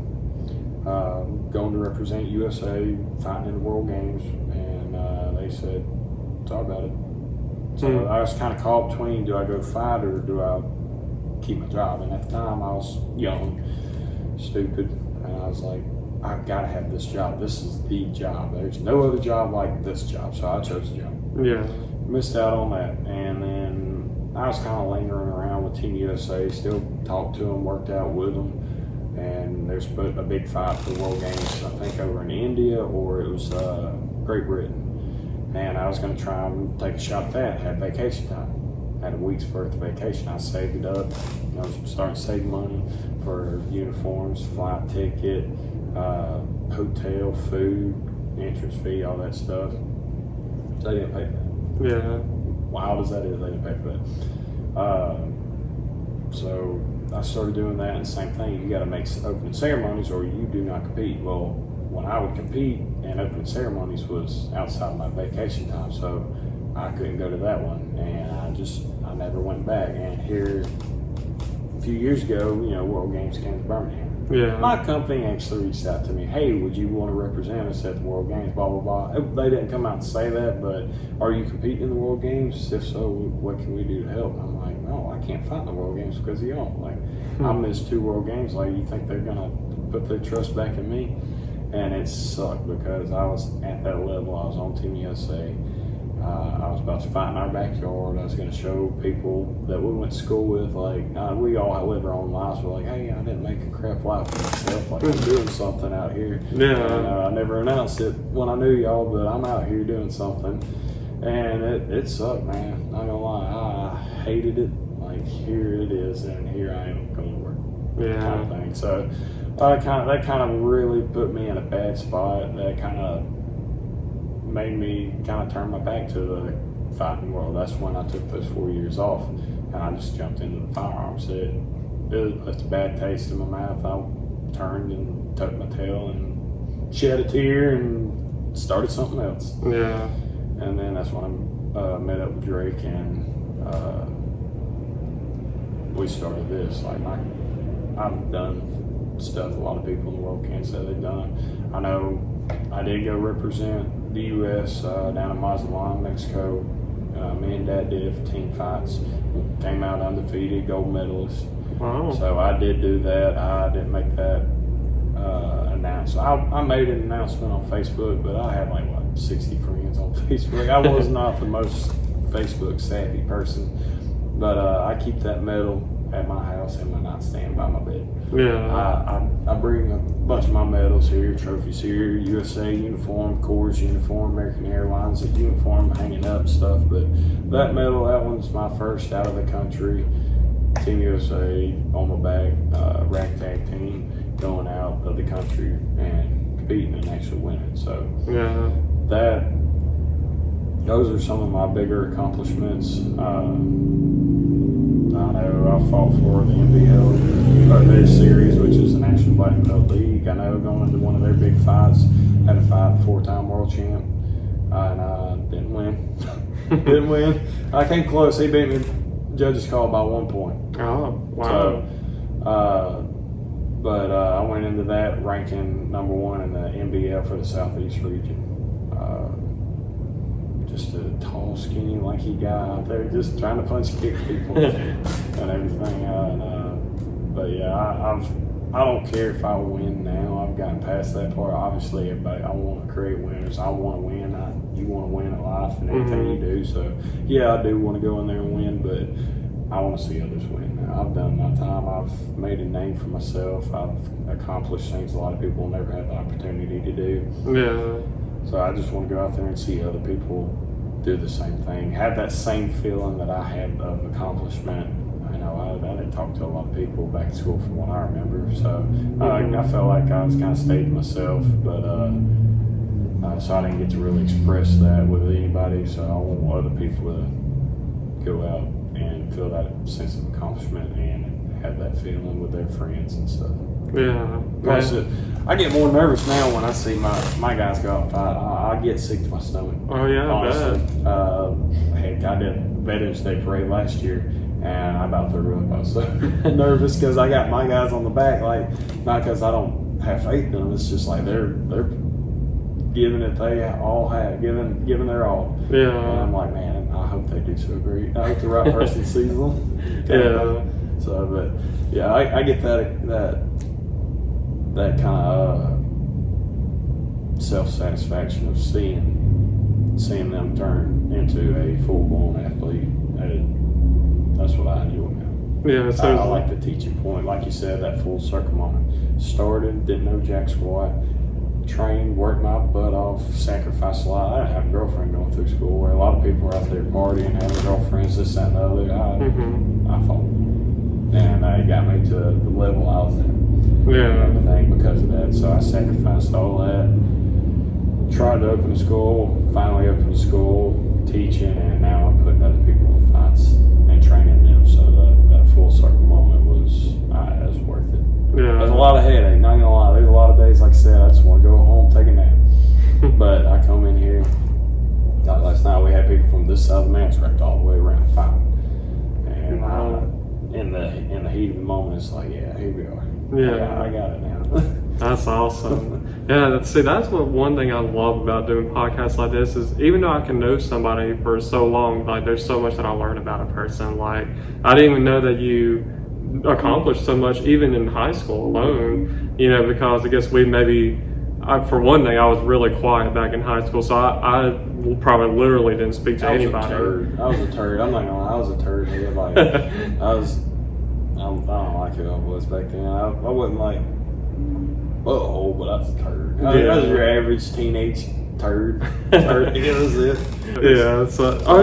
Going to represent USA, fighting in the World Games, and they said, talk about it. So I was kind of caught between, do I go fight or do I keep my job? And at the time I was young, stupid, and I was like, I've got to have this job. This is the job. There's no other job like this job, so I chose the job. Yeah. Missed out on that, and then I was kind of lingering around with Team USA, still talked to them, worked out with them, and there's a big fight for the World Games, I think over in India, or it was Great Britain, and I was going to try and take a shot at that. Had vacation time, had a week's worth of vacation. I saved it up, I was starting to save money for uniforms, flight ticket, hotel, food, entrance fee, all that stuff. They didn't pay for that. Yeah. Wild as that is, they didn't pay for that. So I started doing that, and same thing, you got to make opening ceremonies or you do not compete. Well, when I would compete, and opening ceremonies was outside my vacation time, so I couldn't go to that one, and I never went back. And here, a few years ago, World Games came to Birmingham. Yeah. My company actually reached out to me, hey, would you want to represent us at the World Games, blah, blah, blah. They didn't come out and say that, but are you competing in the World Games? If so, what can we do to help? And I'm like, no, I can't fight in the World Games because of y'all. Like, I missed 2 World Games. Like, you think they're going to put their trust back in me? And it sucked because I was at that level. I was on Team USA. I was about to fight in our backyard. I was going to show people that we went to school with, like, we all live our own lives. We're like, hey, I didn't make a crap life for myself. Like, I'm doing something out here. Yeah. And I never announced it when I knew y'all, but I'm out here doing something. And it sucked, man. Not gonna lie. I hated it. Like, here it is, and here I am going to work. Yeah. Kind of thing. So that kind of really put me in a bad spot. That kind of made me kind of turn my back to the fighting world. That's when I took those 4 years off, and I just jumped into the firearms. It left a bad taste in my mouth. I turned and tucked my tail and shed a tear and started something else. Yeah. And then that's when I met up with Drake, and we started this. Like, I've done stuff a lot of people in the world can't say they've done. I know I did go represent the U.S. Down in Mazatlan, Mexico. Me and Dad did it for team fights. Came out undefeated, gold medalist. Wow. So I did do that. I didn't make that announcement. I made an announcement on Facebook, but I had like 60 friends on Facebook. I was not the most Facebook savvy person, but I keep that medal. at my house in my nightstand by my bed. Yeah. I bring a bunch of my medals here, trophies here, USA uniform, Corps uniform, American Airlines uniform hanging up stuff. But that medal, that one's my first out of the country. Team USA on my back, ragtag team going out of the country and competing and actually winning. So Yeah. those are some of my bigger accomplishments. I know I fought for the NBL or their series, which is the National Black Belt League. I know going into one of their big fights, had to fight a 4-time world champ, and I didn't win. Didn't win. I came close. He beat me. Judges called by 1 point. Oh, wow. So, but I went into that ranking number 1 in the NBL for the Southeast region. Just a tall, skinny, lanky guy out there just trying to punch kick people and everything. But yeah, I don't care if I win now. I've gotten past that part. Obviously, everybody, I want to create winners. I want to win. You want to win at life and everything you do. So yeah, I do want to go in there and win, but I want to see others win. I've done my time. I've made a name for myself. I've accomplished things a lot of people never had the opportunity to do. Yeah. So I just want to go out there and see other people do the same thing, have that same feeling that I had of accomplishment. I know I didn't talk to a lot of people back at school from what I remember, so I felt like I was kind of stayed to myself, but so I didn't get to really express that with anybody. So I want other people to go out and feel that sense of accomplishment and have that feeling with their friends and stuff. Yeah. Plus, I get more nervous now when I see my guys go out and fight. I get sick to my stomach. Oh yeah, Honestly. Heck, I did Veterans Day Parade last year, and I about threw up. I was so nervous because I got my guys on the back, like, not because I don't have faith in them. It's just like they're giving it they all have, giving their all. Yeah. And I'm like, man, I hope they do so great. I hope the right person sees them. Yeah. So, but yeah, I get that kind of self-satisfaction of seeing them turn into a full-blown athlete. That's what I enjoy now. Yeah, so I like the teaching point, like you said, that full circle moment. Started, didn't know jack squat, trained, worked my butt off, sacrificed a lot. I didn't have a girlfriend going through school where a lot of people were out there partying, having girlfriends, this, that, and the other. I fought. And it got me to the level I was at. Yeah. And everything because of that. So I sacrificed all that. Tried to open a school, finally opened a school, teaching, and now I'm putting other people in fights and training them. So that full circle moment was worth it. Yeah. There's a lot of headache, not gonna lie. There's a lot of days, like I said, I just want to go home, take a nap. But I come in here. Like last night, we had people from this side of the mountains wrapped all the way around fighting. And in the heat of the moment, it's like, yeah, here we are. Yeah. I got it now. That's awesome. Yeah, that's what one thing I love about doing podcasts like this is even though I can know somebody for so long, like there's so much that I learn about a person. Like I didn't even know that you accomplished so much even in high school alone, because I guess for one thing, I was really quiet back in high school, so I probably literally didn't speak to anybody. I was a turd. I'm not gonna lie, I was a turd. Like, I don't like who I was back then. I wasn't like butthole, but I was a turd. I was your average teenage turd. It was it. Yeah, so I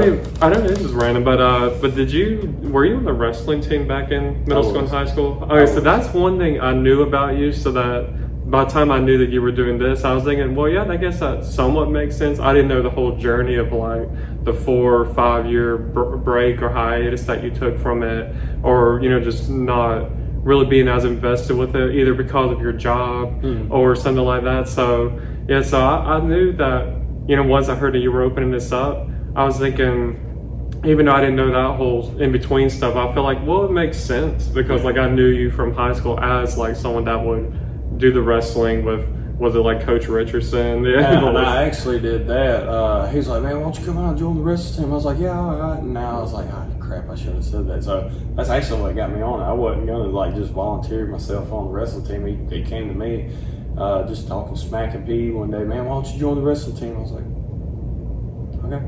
don't know, this is random, but were you on the wrestling team back in middle school and high school? Okay, so that's one thing I knew about you, so that by the time I knew that you were doing this, I was thinking, well, yeah, I guess that somewhat makes sense. I didn't know the whole journey of like the 4 or 5 year break or hiatus that you took from it, or just not really being as invested with it, either because of your job or something like that. So yeah, so I knew that once I heard that you were opening this up, I was thinking, even though I didn't know that whole in between stuff, I feel like, well, it makes sense because like I knew you from high school as like someone that would do the wrestling with, was it like Coach Richardson? Yeah, I actually did that. He's like, man, why don't you come out and join the wrestling team? I was like, yeah, all right. And now I was like, oh, crap, I should have said that. So that's actually what got me on it. I wasn't going to like just volunteer myself on the wrestling team. He came to me just talking smack and pee one day, man, why don't you join the wrestling team? I was like, okay.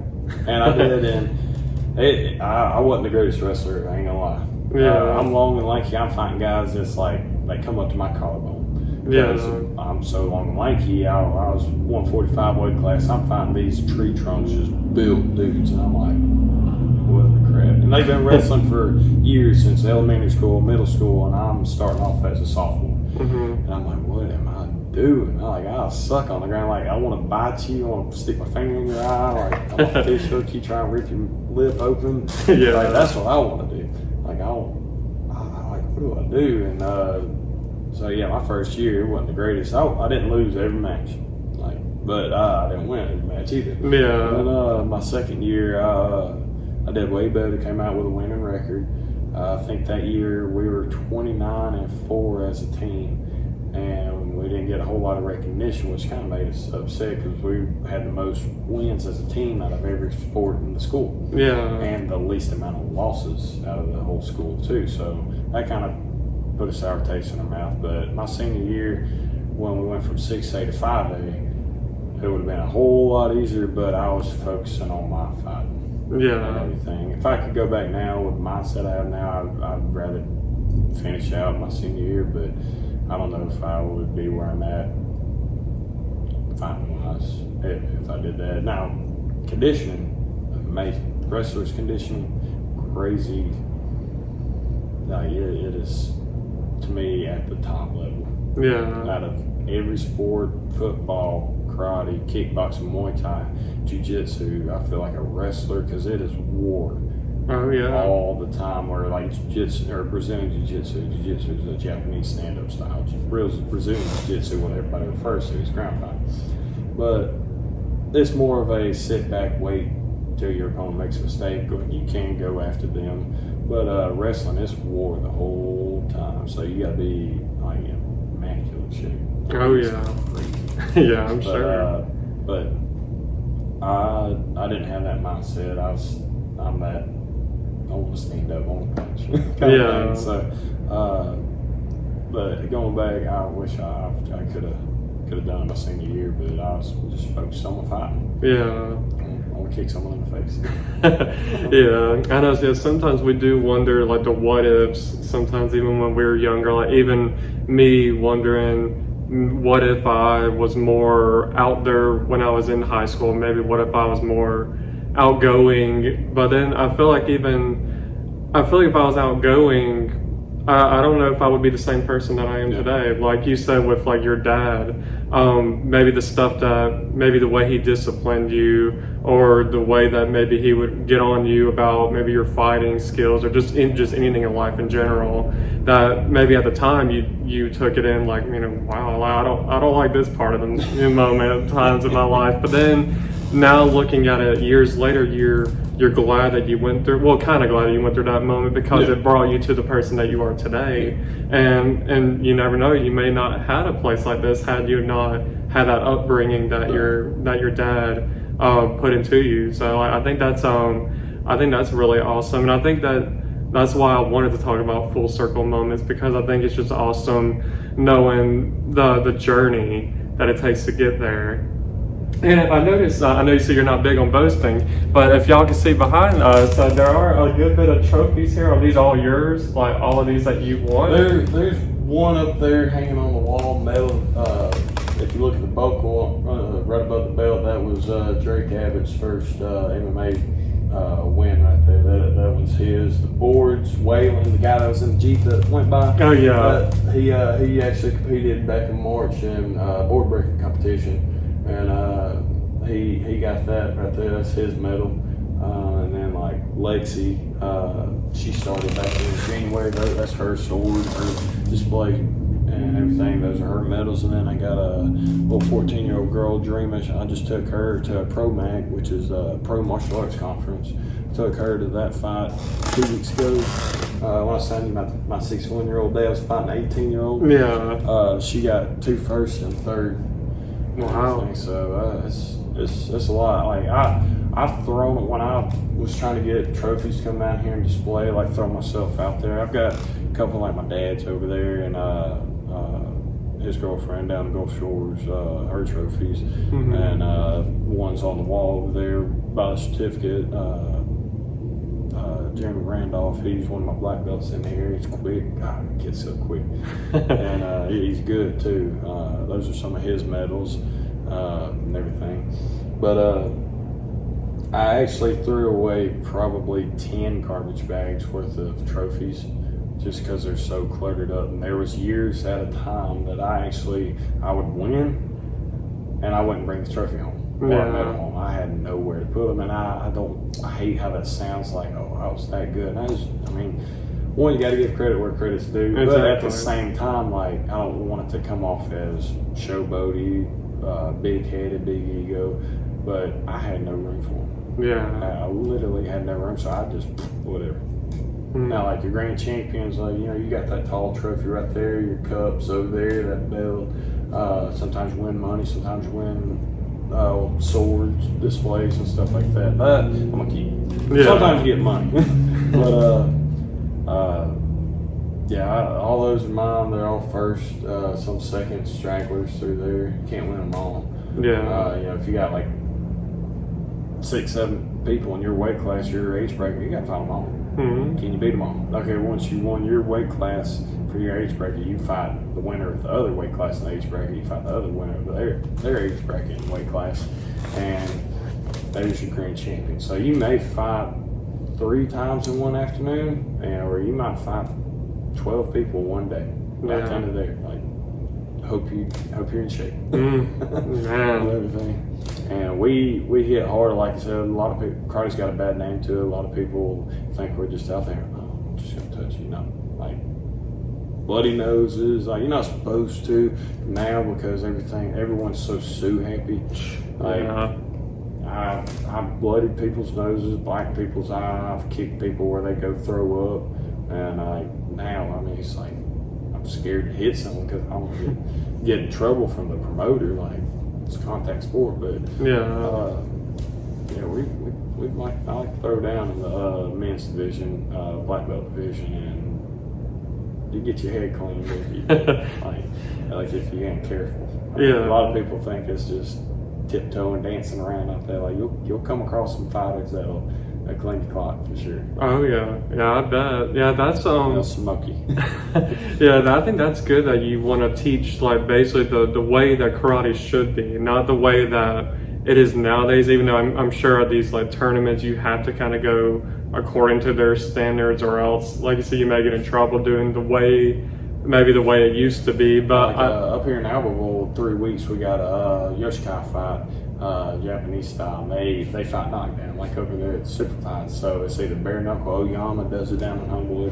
And I did, and I wasn't the greatest wrestler, I ain't gonna lie. Yeah. I'm long and lanky. I'm fighting guys that's like they come up to my collarbone. Because I'm so long and lanky. I was 145 weight class. I'm fighting these tree trunks, just built dudes, and I'm like, what the crap? And they've been wrestling for years, since elementary school, middle school, and I'm starting off as a sophomore. And I'm like, what am I doing? I suck on the ground. Like, I want to bite you. I want to stick my finger in your eye. Like, I'm a fish hook you, try and rip your lip open. Yeah. Like, that's what I want to do. Like, what do I do? And so yeah, my first year it wasn't the greatest. I didn't lose every match, but I didn't win every match either. Yeah. And then my second year, I did way better. Came out with a winning record. I think that year we were 29-4 as a team, and we didn't get a whole lot of recognition, which kind of made us upset because we had the most wins as a team out of every sport in the school. Yeah. And the least amount of losses out of the whole school too. So that kind of put a sour taste in our mouth. But my senior year, when we went from 6A to 5A, it would have been a whole lot easier, but I was focusing on my fighting. Yeah. And everything. If I could go back now with the mindset I have now, I'd rather finish out my senior year, but I don't know if I would be where I'm at fighting wise if I did that. Now, conditioning, amazing. Wrestlers conditioning, crazy. Like, it is, to me, at the top level. Yeah. Out of every sport, football, karate, kickboxing, Muay Thai, jiu-jitsu, I feel like a wrestler because it is war Oh yeah. all the time. Where like jiu-jitsu or Brazilian jiu-jitsu is a Japanese stand-up style. Brazilian jiu-jitsu, what everybody refers to, is ground fight. But it's more of a sit back, wait till your opponent makes a mistake. You can go after them. But wrestling is war the whole time, so you gotta be like in immaculate shape. Oh yeah. Yeah, I'm sure. But I didn't have that mindset. I'm that I want to stand up on the punch kind of thing. So, but going back, I wish I could have done it my senior year, but I was just focused on my fighting. Yeah. I want to kick someone in the face. Yeah, I know. Yeah, sometimes we do wonder, like, the what ifs. Sometimes even when we were younger, like even me wondering, what if I was more out there when I was in high school? Maybe what if I was more outgoing? But then I feel like if I was outgoing, I don't know if I would be the same person that I am today. Like you said with like your dad, maybe the stuff that, maybe the way he disciplined you, or the way that maybe he would get on you about maybe your fighting skills, or just anything in life in general, that maybe at the time you took it in like, wow, I don't like this part of the moment at times in my life. But then now looking at it years later, you're glad that you went through, kind of glad that you went through that moment, because it brought you to the person that you are today. And you never know, you may not have had a place like this had you not had that upbringing that your dad put into you. So I think that's really awesome, and I think that's why I wanted to talk about full circle moments, because I think it's just awesome knowing the journey that it takes to get there. And I noticed, I know you say you're not big on boasting, but if y'all can see behind us, there are a good bit of trophies here. Are these all yours? Like all of these that you won? There's one up there hanging on the wall, medal. If you look at the buckle right above the belt, that was Drake Abbott's first MMA win right there. That was his. The boards, Waylon, the guy that was in the Jeep that went by. Oh yeah. He actually competed back in March in board breaking competition. And he got that right there. That's his medal. And then like Lexi, she started back in January. That's her sword, her display, and everything. Those are her medals. And then I got a little 14-year-old girl, Dream. I just took her to ProMAC, which is a Pro Martial Arts Conference. Took her to that fight 2 weeks ago. When I signed you, my 61-year-old dad was fighting an 18-year-old. Yeah. She got 2 first and 3rd. Wow. So it's a lot. Like I've thrown it when I was trying to get trophies to come down here and display. Like throw myself out there. I've got a couple like my dad's over there, and his girlfriend down in Gulf Shores, her trophies, and one's on the wall over there by the certificate. Jeremy Randolph. He's one of my black belts in here. He's quick. God, the kid's so quick. And he's good too. Those are some of his medals and everything. But I actually threw away probably 10 garbage bags worth of trophies just because they're so cluttered up. And there was years at a time that I would win and I wouldn't bring the trophy home. Or Yeah. medal home. I had nowhere to put them, and I hate how that sounds like, oh, I was that good. And I mean, one, you got to give credit where credit's due, but at the Exactly. same time, like, I don't want it to come off as showboaty, big-headed, big ego, but I had no room for them. Yeah. I literally had no room, so I just, whatever. Now, like your grand champions, like, you know, you got that tall trophy right there, your cups over there, that belt. Sometimes you win money, sometimes you win swords, displays, and stuff like that. But I'm gonna keep. Yeah. Sometimes you get money, but yeah, all those are mine. They're all first, some second, stragglers through there. You can't win them all. Yeah. You know, if you got like 6, 7 people in your weight class, your age bracket, you got to fight them all. Mhm. Can you beat them all? Okay, once you won your weight class for your age bracket, you fight the winner of the other weight class in the age bracket. You fight the other winner of their age bracket and weight class, and there's your grand champion. So you may fight 3 times in one afternoon, or you might fight 12 people one day. Right Yeah. under there, like hope you're in shape. Man. And everything. And we hit hard, like I said. A lot of people, karte's got a bad name to it. A lot of people think we're just out there. Oh, I'm just gonna touch you, no. Like bloody noses, like you're not supposed to now because everyone's so sue happy. Like Yeah. I've bloodied people's noses, black people's eyes, I've kicked people where they go throw up, and now I mean it's like I'm scared to hit someone because I'm gonna get in trouble from the promoter. Like it's a contact sport, but Yeah. yeah, we like I like to throw down in the men's division, black belt division, and you get your head cleaned if you like if you ain't careful. Yeah. A lot of people think it's just tiptoeing, dancing around out there. Like you'll come across some fighters that'll clean your clock for sure. Oh yeah. Yeah, I bet. Yeah, that's They'll smoke you. yeah, I think that's good that you want to teach like basically the way that karate should be, not the way that it is nowadays. Even though I'm sure at these like tournaments you have to kind of go according to their standards, or else, like you said, you may get in trouble doing the way it used to be. But Like, up here in Albertville, 3 weeks we got a Yoshikai fight, Japanese style. They fight knockdown like over there at Super Fight. So it's either bare knuckle. Oyama does it down in Homewood.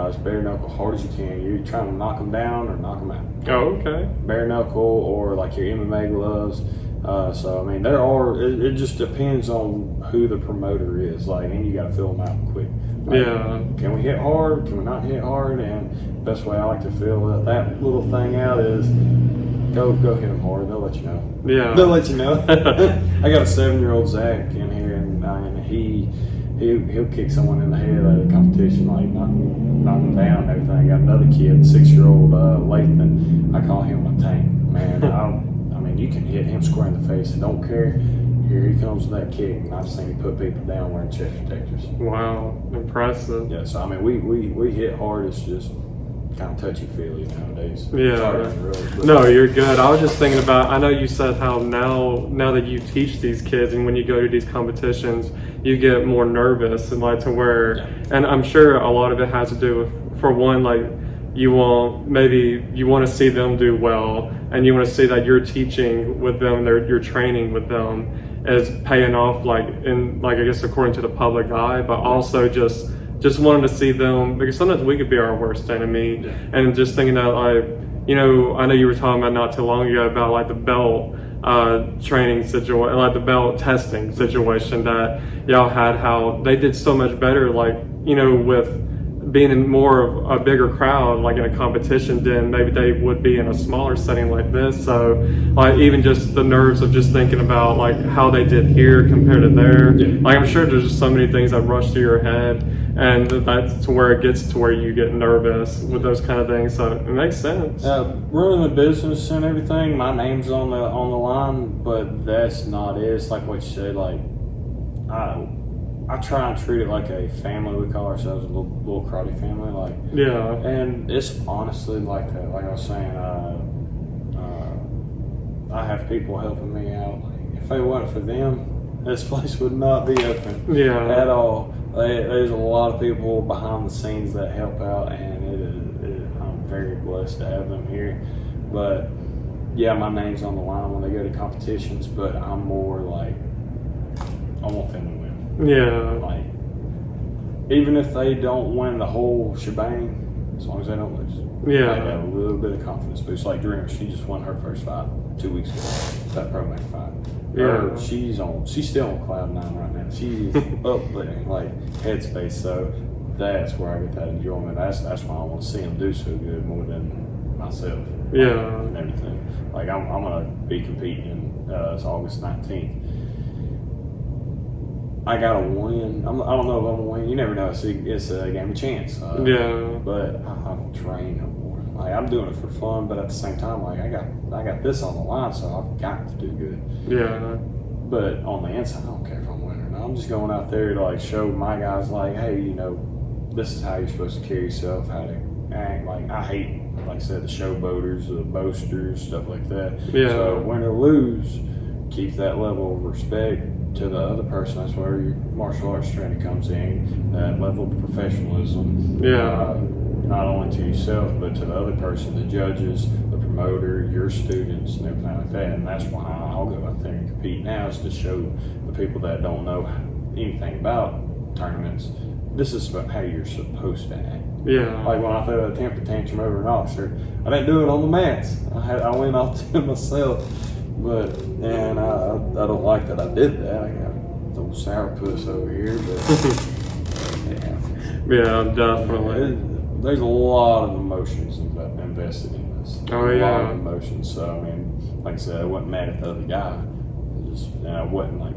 It's bare knuckle hard as you can. You're trying to knock them down or knock them out. oh, okay. Bare knuckle or like your MMA gloves. So I mean, it just depends on who the promoter is. Like, and you got to fill them out quick. Like, Yeah. Can we hit hard? Can we not hit hard? And the best way I like to fill that little thing out is go hit them hard. They'll let you know. Yeah. They'll let you know. I got a 7-year-old Zach in here, and he'll kick someone in the head at a competition, like knock them down and everything. I got another kid, 6-year-old Lathan. I call him a tank. Man, I mean, you can hit him square in the face and don't care. Here he comes with that kick, and I've seen him put people down wearing chest protectors. Wow, impressive. Yeah, so I mean, we hit hard. It's just kind of touchy-feely nowadays. Yeah. Sorry, really, but- No, you're good. I was just thinking about, I know you said how now that you teach these kids and when you go to these competitions, you get more nervous and like to where, Yeah. and I'm sure a lot of it has to do with, for one, like you want to see them do well, and you want to see that you're teaching with them, you're training with them is paying off, like in, like I guess according to the public eye, but also just wanting to see them, because sometimes we could be our worst enemy. Yeah. And just thinking that, like, you know, I know you were talking about not too long ago about like the belt training situation, like the belt testing situation that y'all had, how they did so much better, like, you know, with being in more of a bigger crowd, like in a competition, than maybe they would be in a smaller setting like this. So like even just the nerves of just thinking about like how they did here compared to there. Yeah. Like I'm sure there's just so many things that rush through your head, and that's to where it gets to where you get nervous with those kind of things. So it makes sense. Running the business and everything, my name's on the line, but that's not it. It's like what you said. Like, I try and treat it like a family. We call ourselves a little karate family, like. Yeah. And it's honestly like that. Like I was saying, I have people helping me out. Like, if it wasn't for them, this place would not be open at all. There's a lot of people behind the scenes that help out, and I'm very blessed to have them here. But yeah, my name's on the line when they go to competitions, but I'm more like, I want them to win. Yeah. Like, even if they don't win the whole shebang, as long as they don't lose. Yeah. I have a little bit of confidence boost. Like Dreamer, she just won her first fight 2 weeks ago. That pro man fight. Yeah. She's still on cloud 9 right now. She's up there, like headspace. So that's where I get that enjoyment. That's why I want to see them do so good more than myself. Yeah. And everything. Like I'm gonna be competing. It's August 19th. I gotta win. I don't know if I'm gonna win. You never know. It's a game of chance. But I'm training more. Like I'm doing it for fun, but at the same time, like I got this on the line, so I've got to do good. Yeah. But on the inside, I don't care if I'm winning or not. I'm just going out there to like show my guys, like, hey, this is how you're supposed to carry yourself, how to act. Like I hate, like I said, the showboaters, the boasters, stuff like that. Yeah. So win or lose, keep that level of respect to the other person. That's where your martial arts training comes in, that level of professionalism. Yeah. Not only to yourself, but to the other person, the judges, the promoter, your students, and everything like that. And that's why I'll go out there and compete now, is to show the people that don't know anything about tournaments, this is how you're supposed to act. Yeah. Like when I threw a temper tantrum over an officer, I didn't do it on the mats. I went off to myself. But, and I don't like that I did that. I got those sourpuss over here, but yeah, definitely. There's a lot of emotions invested in this. Oh, a yeah. lot of emotions. So, I mean, like I said, I wasn't mad at the other guy. I wasn't like,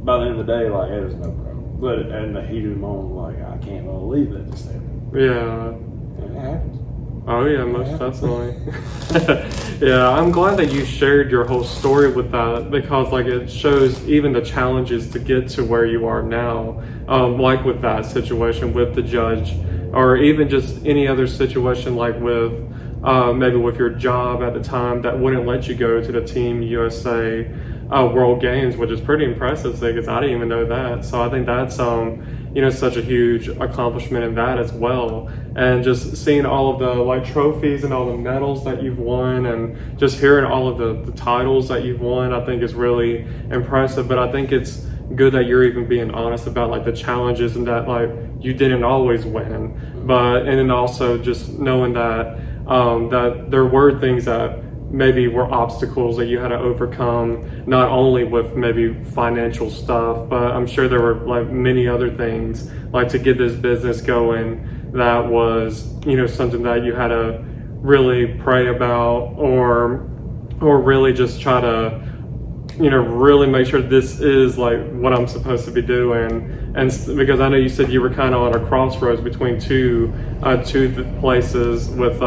by the end of the day, like, it was no problem. But in the heat of the moment, like, I can't believe that just happened. Yeah. And it happens. Oh yeah, most definitely. Yeah, I'm glad that you shared your whole story with that, because like it shows even the challenges to get to where you are now. Like with that situation with the judge, or even just any other situation like with maybe with your job at the time that wouldn't let you go to the Team USA World Games, which is pretty impressive because I didn't even know that. So I think that's such a huge accomplishment in that as well. And just seeing all of the like trophies and all the medals that you've won, and just hearing all of the titles that you've won, I think is really impressive. But I think it's good that you're even being honest about like the challenges, and that like you didn't always win, and then also just knowing that that there were things that maybe were obstacles that you had to overcome, not only with maybe financial stuff, but I'm sure there were like many other things, like to get this business going, that was something that you had to really pray about, or really just try to really make sure this is like what I'm supposed to be doing. And because I know you said you were kind of on a crossroads between two places with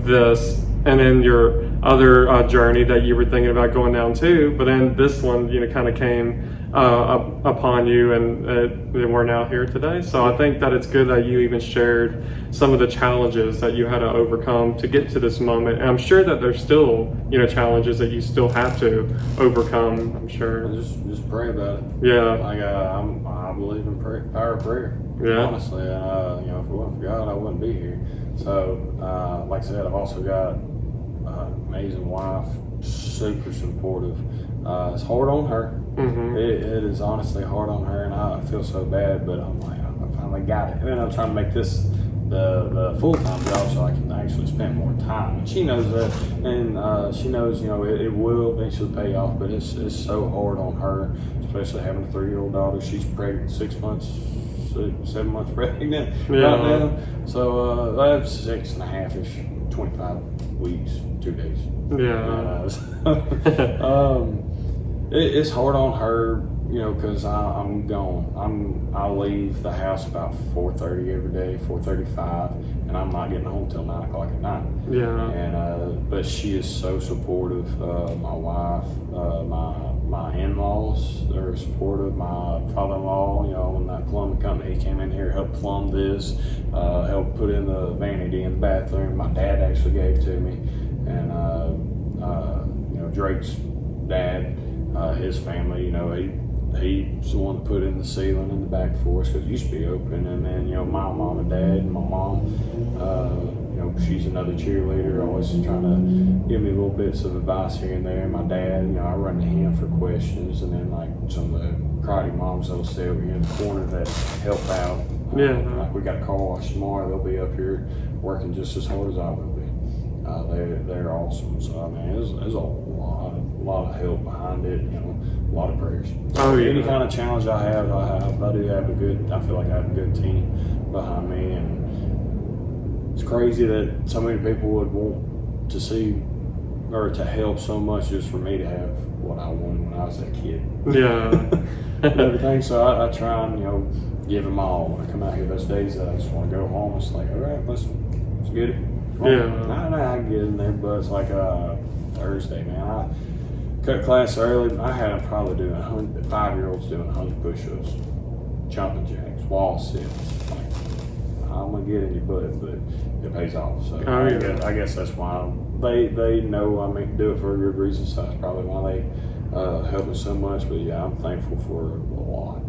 this, and then your other journey that you were thinking about going down too, but then this one kind of came upon you, and we're now here today. So I think that it's good that you even shared some of the challenges that you had to overcome to get to this moment. And I'm sure that there's still challenges that you still have to overcome, I'm sure. Just pray about it. Yeah. Like I believe in power of prayer. Yeah. Honestly, if it wasn't for God, I wouldn't be here. So, like I said, I've also got an amazing wife, super supportive. It's hard on her. Mm-hmm. It is honestly hard on her, and I feel so bad. But I'm like, I finally got it. And then I'm trying to make this the full-time job so I can actually spend more time. And she knows that, and she knows it will eventually pay off. But it's so hard on her, especially having a 3-year-old daughter. She's pregnant, 7 months pregnant right now. So that's 6.5-ish, 25 weeks, 2 days. Yeah. It's hard on her, because I'm gone. I'll leave the house about 4:30 every day, 4:35, and I'm not getting home till 9 o'clock at night. Yeah. And but she is so supportive. My wife, my in-laws. in-laws, they're supportive. My father-in-law, you know, when that plumbing company, he came in here, helped plumb this, helped put in the vanity in the bathroom. My dad actually gave to me, and you know, Drake's dad, his family, you know, he's the one that put in the ceiling in the back for us because it used to be open. And then, you know, my mom and dad, and my mom, you know, she's another cheerleader, always trying to give me little bits of advice here and there. My dad, you know, I run to him for questions, and then like some of the karate moms that'll stay over here in the corner that help out. Yeah. Like we got a car wash tomorrow, they'll be up here working just as hard as I will be. They're awesome. So I mean, there's a lot of help behind it. You know, a lot of prayers. Oh yeah. Any kind of challenge I have, I do have I feel like I have a good team behind me, and it's crazy that so many people would want to see or to help so much just for me to have what I wanted when I was a kid. Yeah. And everything. So I try and, you know, give them all. When I come out here those days that I just want to go home, it's like, all right, let's get it. Yeah. I can get in there, but it's like Thursday, man. I cut class early. I had them probably doing 5-year-olds doing 100 push-ups, jumping jacks, wall sits. Like, I'm gonna get in your butt, but it pays off. So Oh, yeah. I guess that's why they know I do it for a good reason. So that's probably why they help us so much. But yeah, I'm thankful for a lot.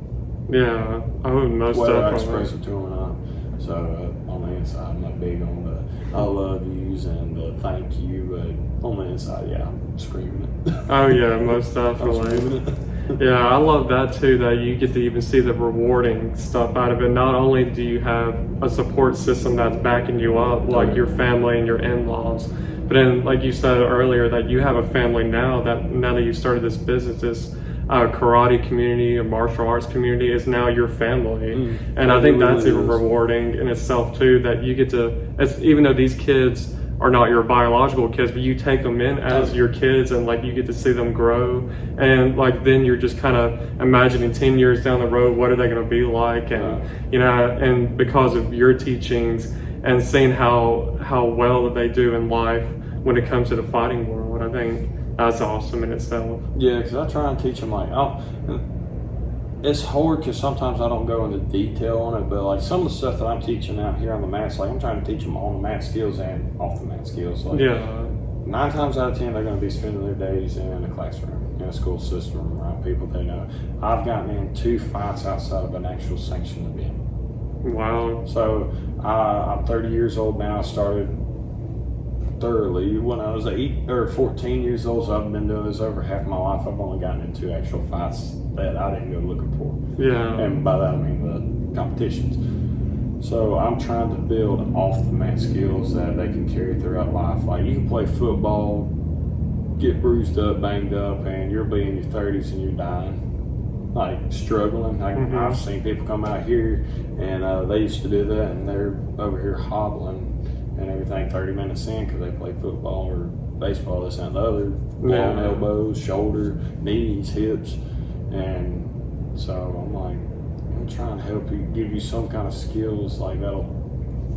Yeah. Oh, most Whether I definitely. express it to them or not. So on the inside, I'm not big on the I love yous and the thank you, but on the inside, yeah, I'm screaming it. Oh yeah, most I'm definitely. screaming it. Yeah, I love that too, that you get to even see the rewarding stuff out of it. Not only do you have a support system that's backing you up, like your family and your in-laws, but then, like you said earlier, that you have a family now that you started this business, this karate community, a martial arts community is now your family. And I think that's even rewarding in itself too, that you get to, even though these kids are not your biological kids, but you take them in as your kids, and like you get to see them grow, and like then you're just kind of imagining 10 years down the road, what are they going to be like? And you know, and because of your teachings and seeing how well that they do in life when it comes to the fighting world, I think that's awesome in itself. Yeah, because I try and teach them it's hard because sometimes I don't go into detail on it, but like some of the stuff that I'm teaching out here on the mats, like I'm trying to teach them on the mat skills and off the mat skills. Like, Yeah. 9 times out of 10, they're going to be spending their days in a classroom, in a school system, around people they know. I've gotten in 2 fights outside of an actual sanctioned event. Wow. So I'm 30 years old now. I started thoroughly when I was 14 years old, so I've been doing this over half my life. I've only gotten into actual fights that I didn't go looking for. Yeah. And by that I mean the competitions. So I'm trying to build off the mat skills that they can carry throughout life. Like you can play football, get bruised up, banged up, and you'll be in your 30s and you're dying, like struggling. I've seen people come out here and they used to do that, and they're over here hobbling and everything 30 minutes in because they play football or baseball, this and the other, long elbows, shoulder, knees, hips. And so I'm like, I'm trying to help you, give you some kind of skills like that'll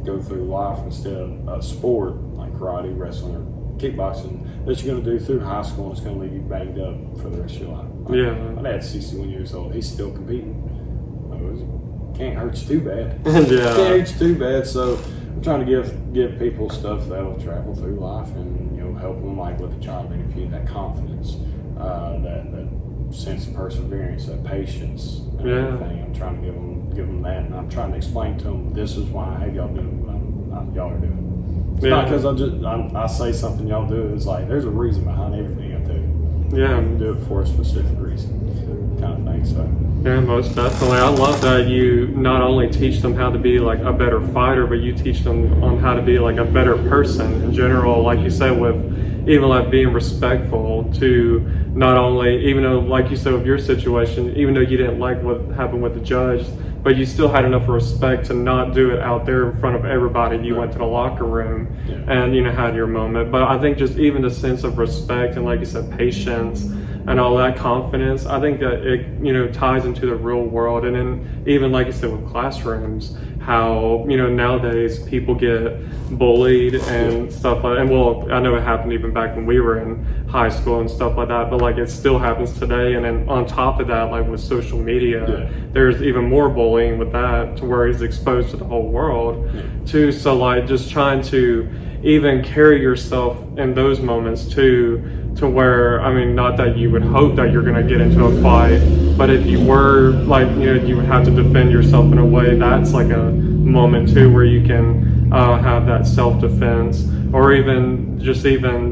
go through life instead of a sport like karate, wrestling, or kickboxing that you're going to do through high school, and it's going to leave you banged up for the rest of your life. Yeah. My dad's 61 years old. He's still competing. Can't hurt you too bad. Yeah. Can't hurt you too bad. So I'm trying to give people stuff that'll travel through life and, you know, help them like with the job interview, that confidence, that sense of perseverance, that patience, and everything. I'm trying to give them that, and I'm trying to explain to them this is why I have y'all doing what y'all are doing. It's not because I say something y'all do. It's like there's a reason behind everything I do. Yeah. You do it for a specific reason, kind of thing. So. Yeah, most definitely. I love that you not only teach them how to be like a better fighter, but you teach them on how to be like a better person in general. Like you said, with even like being respectful to not only, even though like you said with your situation, even though you didn't like what happened with the judge, but you still had enough respect to not do it out there in front of everybody. You went to the locker room and, you know, had your moment. But I think just even the sense of respect and, like you said, patience, and all that confidence. I think that it ties into the real world, and then even like you said with classrooms, how nowadays people get bullied and stuff like. And well, I know it happened even back when we were in high school and stuff like that, but like it still happens today. And then on top of that, like with social media, there's even more bullying with that, to where he's exposed to the whole world too. So like just trying to even carry yourself in those moments too, to where, I mean, not that you would hope that you're going to get into a fight, but if you were, like, you would have to defend yourself in a way, that's like a moment too where you can have that self-defense, or even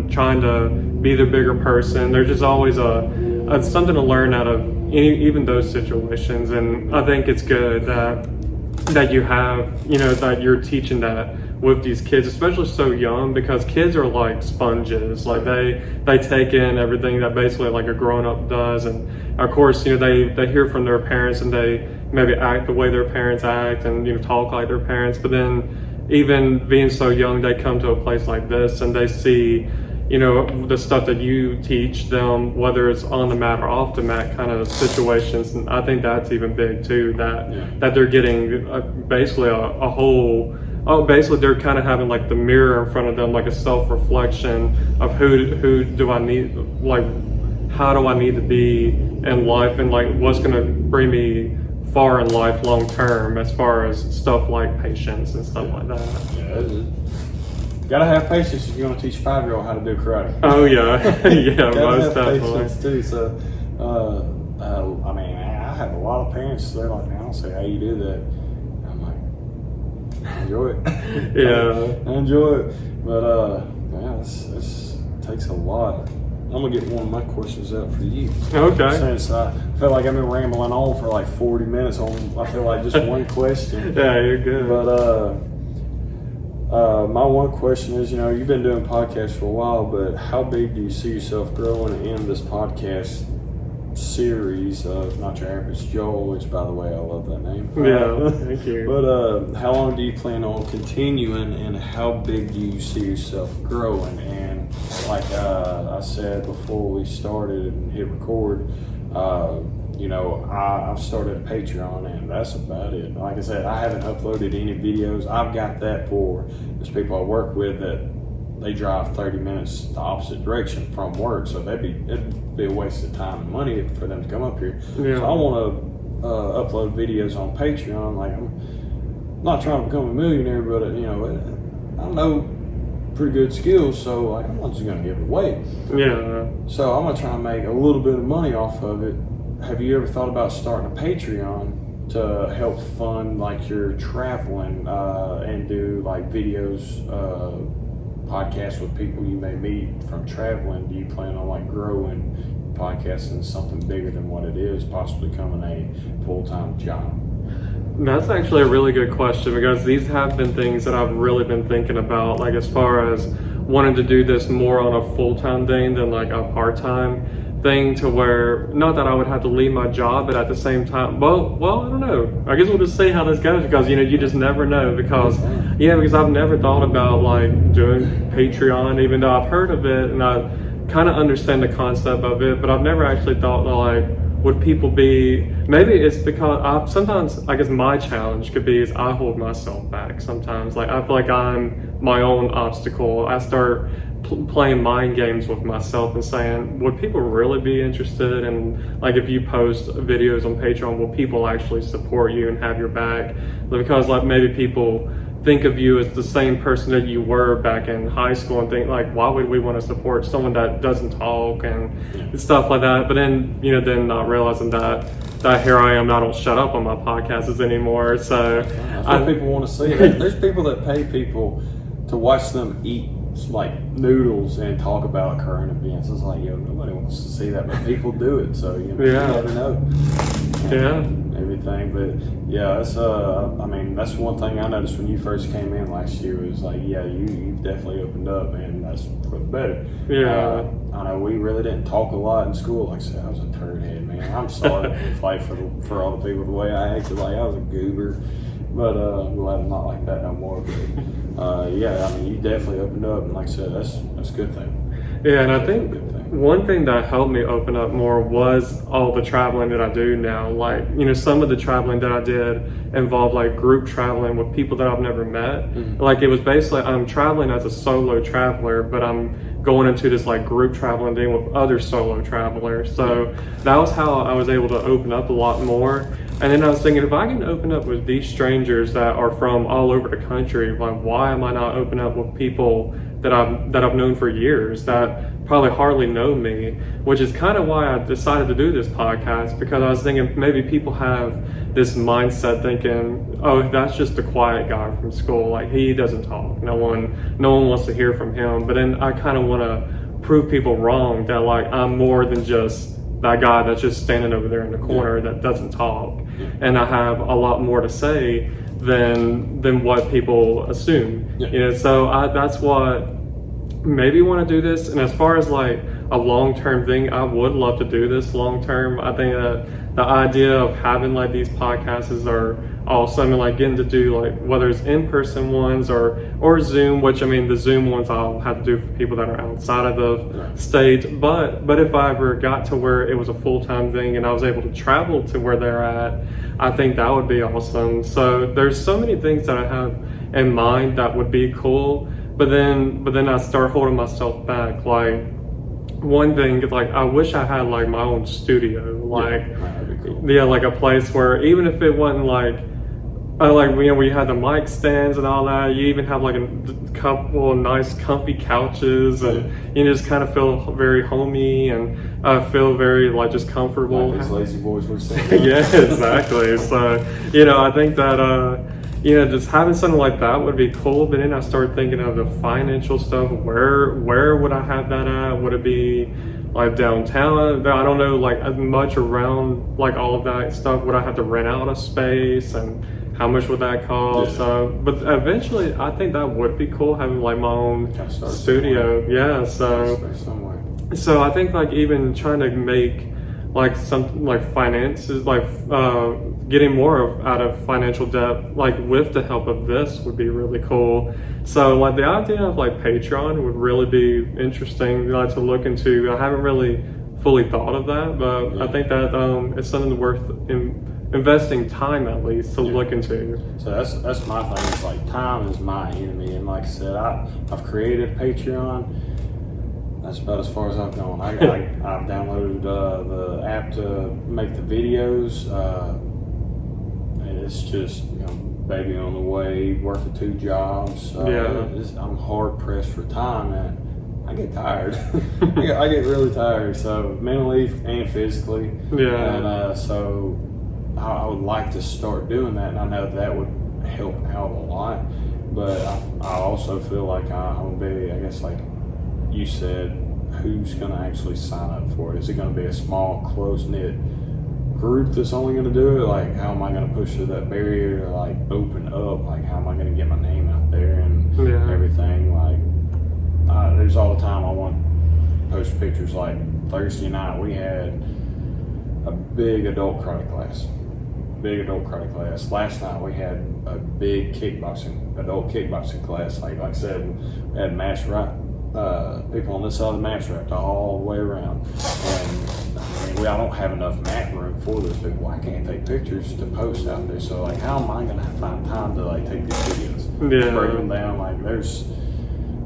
trying to be the bigger person. There's just always something to learn out of even those situations. And I think it's good that you have, that you're teaching that with these kids, especially so young, because kids are like sponges. Like they take in everything that basically like a grown-up does. And of course, they hear from their parents, and they maybe act the way their parents act, and talk like their parents. But then even being so young, they come to a place like this and they see the stuff that you teach them, whether it's on the mat or off the mat kind of situations. And I think that's even big too, that they're getting basically a whole. Basically they're kind of having like the mirror in front of them, like a self-reflection of who do I need, like how do I need to be in life, and like what's going to bring me far in life long term, as far as stuff like patience and stuff like that. Yeah, gotta have patience if you're going to teach a 5-year-old how to do karate. Oh yeah, yeah, gotta most have definitely. patience too. So, I mean, I have a lot of parents. They're like, "Man, I don't say how you do that." I'm like, I enjoy it. Yeah, I enjoy it. But yeah, this takes a lot. I'm gonna get one of my questions out for you. okay. Since I feel like I've been rambling on for like 40 minutes on, I feel like just one question. Yeah, you're good. But my one question is, you've been doing podcasts for a while, but how big do you see yourself growing in this podcast series of Not Your Average Joel, which, by the way, I love that name. Yeah, thank you. But how long do you plan on continuing, and how big do you see yourself growing? And like I said before we started and hit record, I've started a Patreon, and that's about it. Like I said, I haven't uploaded any videos. I've got that for those people I work with that they drive 30 minutes the opposite direction from work, so it'd be a waste of time and money for them to come up here. Yeah. So I want to upload videos on Patreon. Like, I'm not trying to become a millionaire, but I know pretty good skills, so like I'm not just gonna give it away. Yeah. So I'm gonna try and make a little bit of money off of it. Have you ever thought about starting a Patreon to help fund like your traveling and do like videos, podcasts with people you may meet from traveling? Do you plan on like growing podcasting something bigger than what it is, possibly becoming a full-time job? That's actually a really good question, because these have been things that I've really been thinking about, like as far as wanting to do this more on a full-time thing than like a part-time thing, to where, not that I would have to leave my job, but at the same time, well, I don't know. I guess we'll just see how this goes, because you just never know, because I've never thought about like doing Patreon, even though I've heard of it and I kind of understand the concept of it, but I've never actually thought like, would people be, maybe it's because sometimes I guess my challenge could be is I hold myself back sometimes. Like I feel like I'm my own obstacle. I start playing mind games with myself and saying, would people really be interested in, like, if you post videos on Patreon, will people actually support you and have your back? Because like maybe people think of you as the same person that you were back in high school and think like, why would we want to support someone that doesn't talk and stuff like that? But then, then not realizing that here I am, I don't shut up on my podcasts anymore. So that's what people want to see. There's people that pay people to watch them eat like noodles and talk about current events. It's like, nobody wants to see that, but people do it. So you never know. Everything, but that's that's one thing I noticed when you first came in last year was like, you've definitely opened up, and that's for the better. I know we really didn't talk a lot in school. Like I said, I was a turd head, man. I'm sorry for all the people, the way I acted like I was a goober, but I'm glad I'm not like that no more. But you definitely opened up, and like I said, that's a good thing. Yeah, and I think one thing that helped me open up more was all the traveling that I do now. Like, you know, some of the traveling that I did involved like group traveling with people that I've never met. Like, it was basically, I'm traveling as a solo traveler, but I'm going into this like group traveling thing with other solo travelers. So that was how I was able to open up a lot more. And then I was thinking, if I can open up with these strangers that are from all over the country, like, why am I not opening up with people that I've known for years that probably hardly know me? Which is kind of why I decided to do this podcast, because I was thinking maybe people have this mindset thinking, oh, that's just the quiet guy from school. Like, he doesn't talk. No one wants to hear from him. But then I kind of want to prove people wrong, that like I'm more than just that guy that's just standing over there in the corner that doesn't talk. And I have a lot more to say than what people assume. You know, so that's what maybe want to do this. And as far as like a long-term thing, I would love to do this long-term. I think that the idea of having like these podcasts are awesome, and like getting to do like whether it's in-person ones or Zoom, which I mean the Zoom ones I'll have to do for people that are outside of the state. But if I ever got to where it was a full-time thing and I was able to travel to where they're at, I think that would be awesome. So there's so many things that I have in mind that would be cool, but then I start holding myself back. Like, one thing, like, I wish I had like my own studio, like like a place where even if it wasn't like you know, we had the mic stands and all that, you even have like a couple of nice comfy couches, and you just kind of feel very homey and feel very like just comfortable. Like these lazy boys were saying. Yeah, exactly. So, you know, I think that you know, just having something like that would be cool. But then I started thinking of the financial stuff. Where would I have that at? Would it be like downtown? I don't know, like as much around like all of that stuff. Would I have to rent out a space, and how much would that cost? But eventually, I think that would be cool, having like my own studio. Yeah. So I think like even trying to make like something like finances, like getting more out of financial debt, like with the help of this, would be really cool. So like the idea of like Patreon would really be interesting, like, to look into. I haven't really fully thought of that, but I think that it's something worth investing time at least to look into. So that's my thing. It's like time is my enemy, and like I said, I've created Patreon. That's about as far as I've gone. I've downloaded the app to make the videos. And it's just, you know, baby on the way, working 2 jobs. I'm hard pressed for time, and I get tired. I get really tired, so mentally and physically. And so I would like to start doing that, and I know that would help out a lot. But I also feel like I'm gonna be, I guess, like you said, who's going to actually sign up for it? Is it going to be a small, close-knit group that's only going to do it? Like, how am I going to push through that barrier to, like, open up? Like, how am I going to get my name out there and everything? Like, there's all the time I want to post pictures. Like, Thursday night, we had a big adult karate class. Last night, we had a big adult kickboxing class. Like I said, we had match right. People on this side of the match wrapped all the way around, and I mean, I don't have enough mat room for those people. I can't take pictures to post out there, so like, how am I gonna find time to like take these videos, break them down? Like,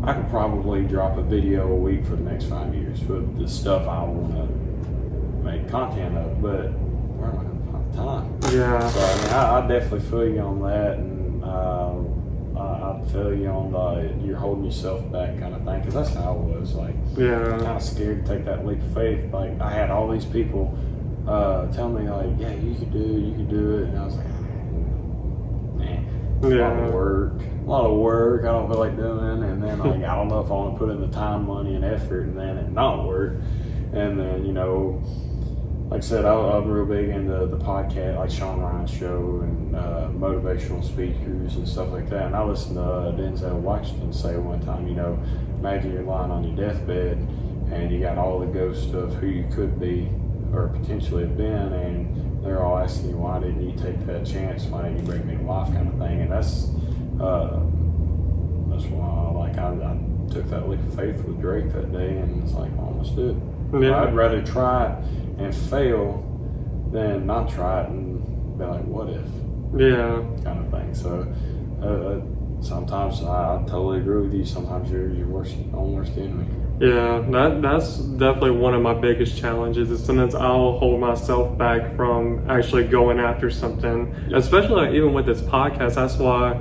I could probably drop a video a week for the next 5 years with the stuff I want to make content of, but where am I gonna find time? So I mean, I definitely feel you on that, and I feel you on the you're holding yourself back kind of thing, because that's how I was. Like, kind of scared to take that leap of faith. Like, I had all these people tell me like, yeah, you could do it, and I was like, man, a lot of work. I don't feel like doing it. And then like, I don't know if I want to put in the time, money, and effort, and then it not work. And then, you know, like I said, I'm real big into the podcast, like Sean Ryan's show, and motivational speakers and stuff like that. And I listened to Denzel Washington say one time, you know, imagine you're lying on your deathbed and you got all the ghosts of who you could be or potentially have been, and they're all asking you, why didn't you take that chance? Why didn't you bring me to life, kind of thing. And that's why I took that leap of faith with Drake that day, and it's like, oh, let's do it. Yeah. I'd rather try it and fail than not try it and be like, what if? Yeah. Kind of thing. So sometimes I totally agree with you. Sometimes you're your own worst enemy. Yeah, that's definitely one of my biggest challenges is sometimes I'll hold myself back from actually going after something, especially like even with this podcast. That's why,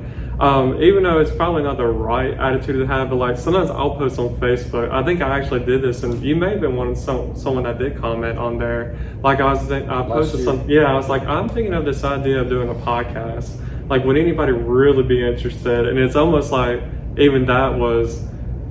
even though it's probably not the right attitude to have, but like sometimes I'll post on Facebook. I think I actually did this, and you may have been someone that did comment on there. Like I posted something. Yeah, I was like, I'm thinking of this idea of doing a podcast. Like, would anybody really be interested? And it's almost like even that was,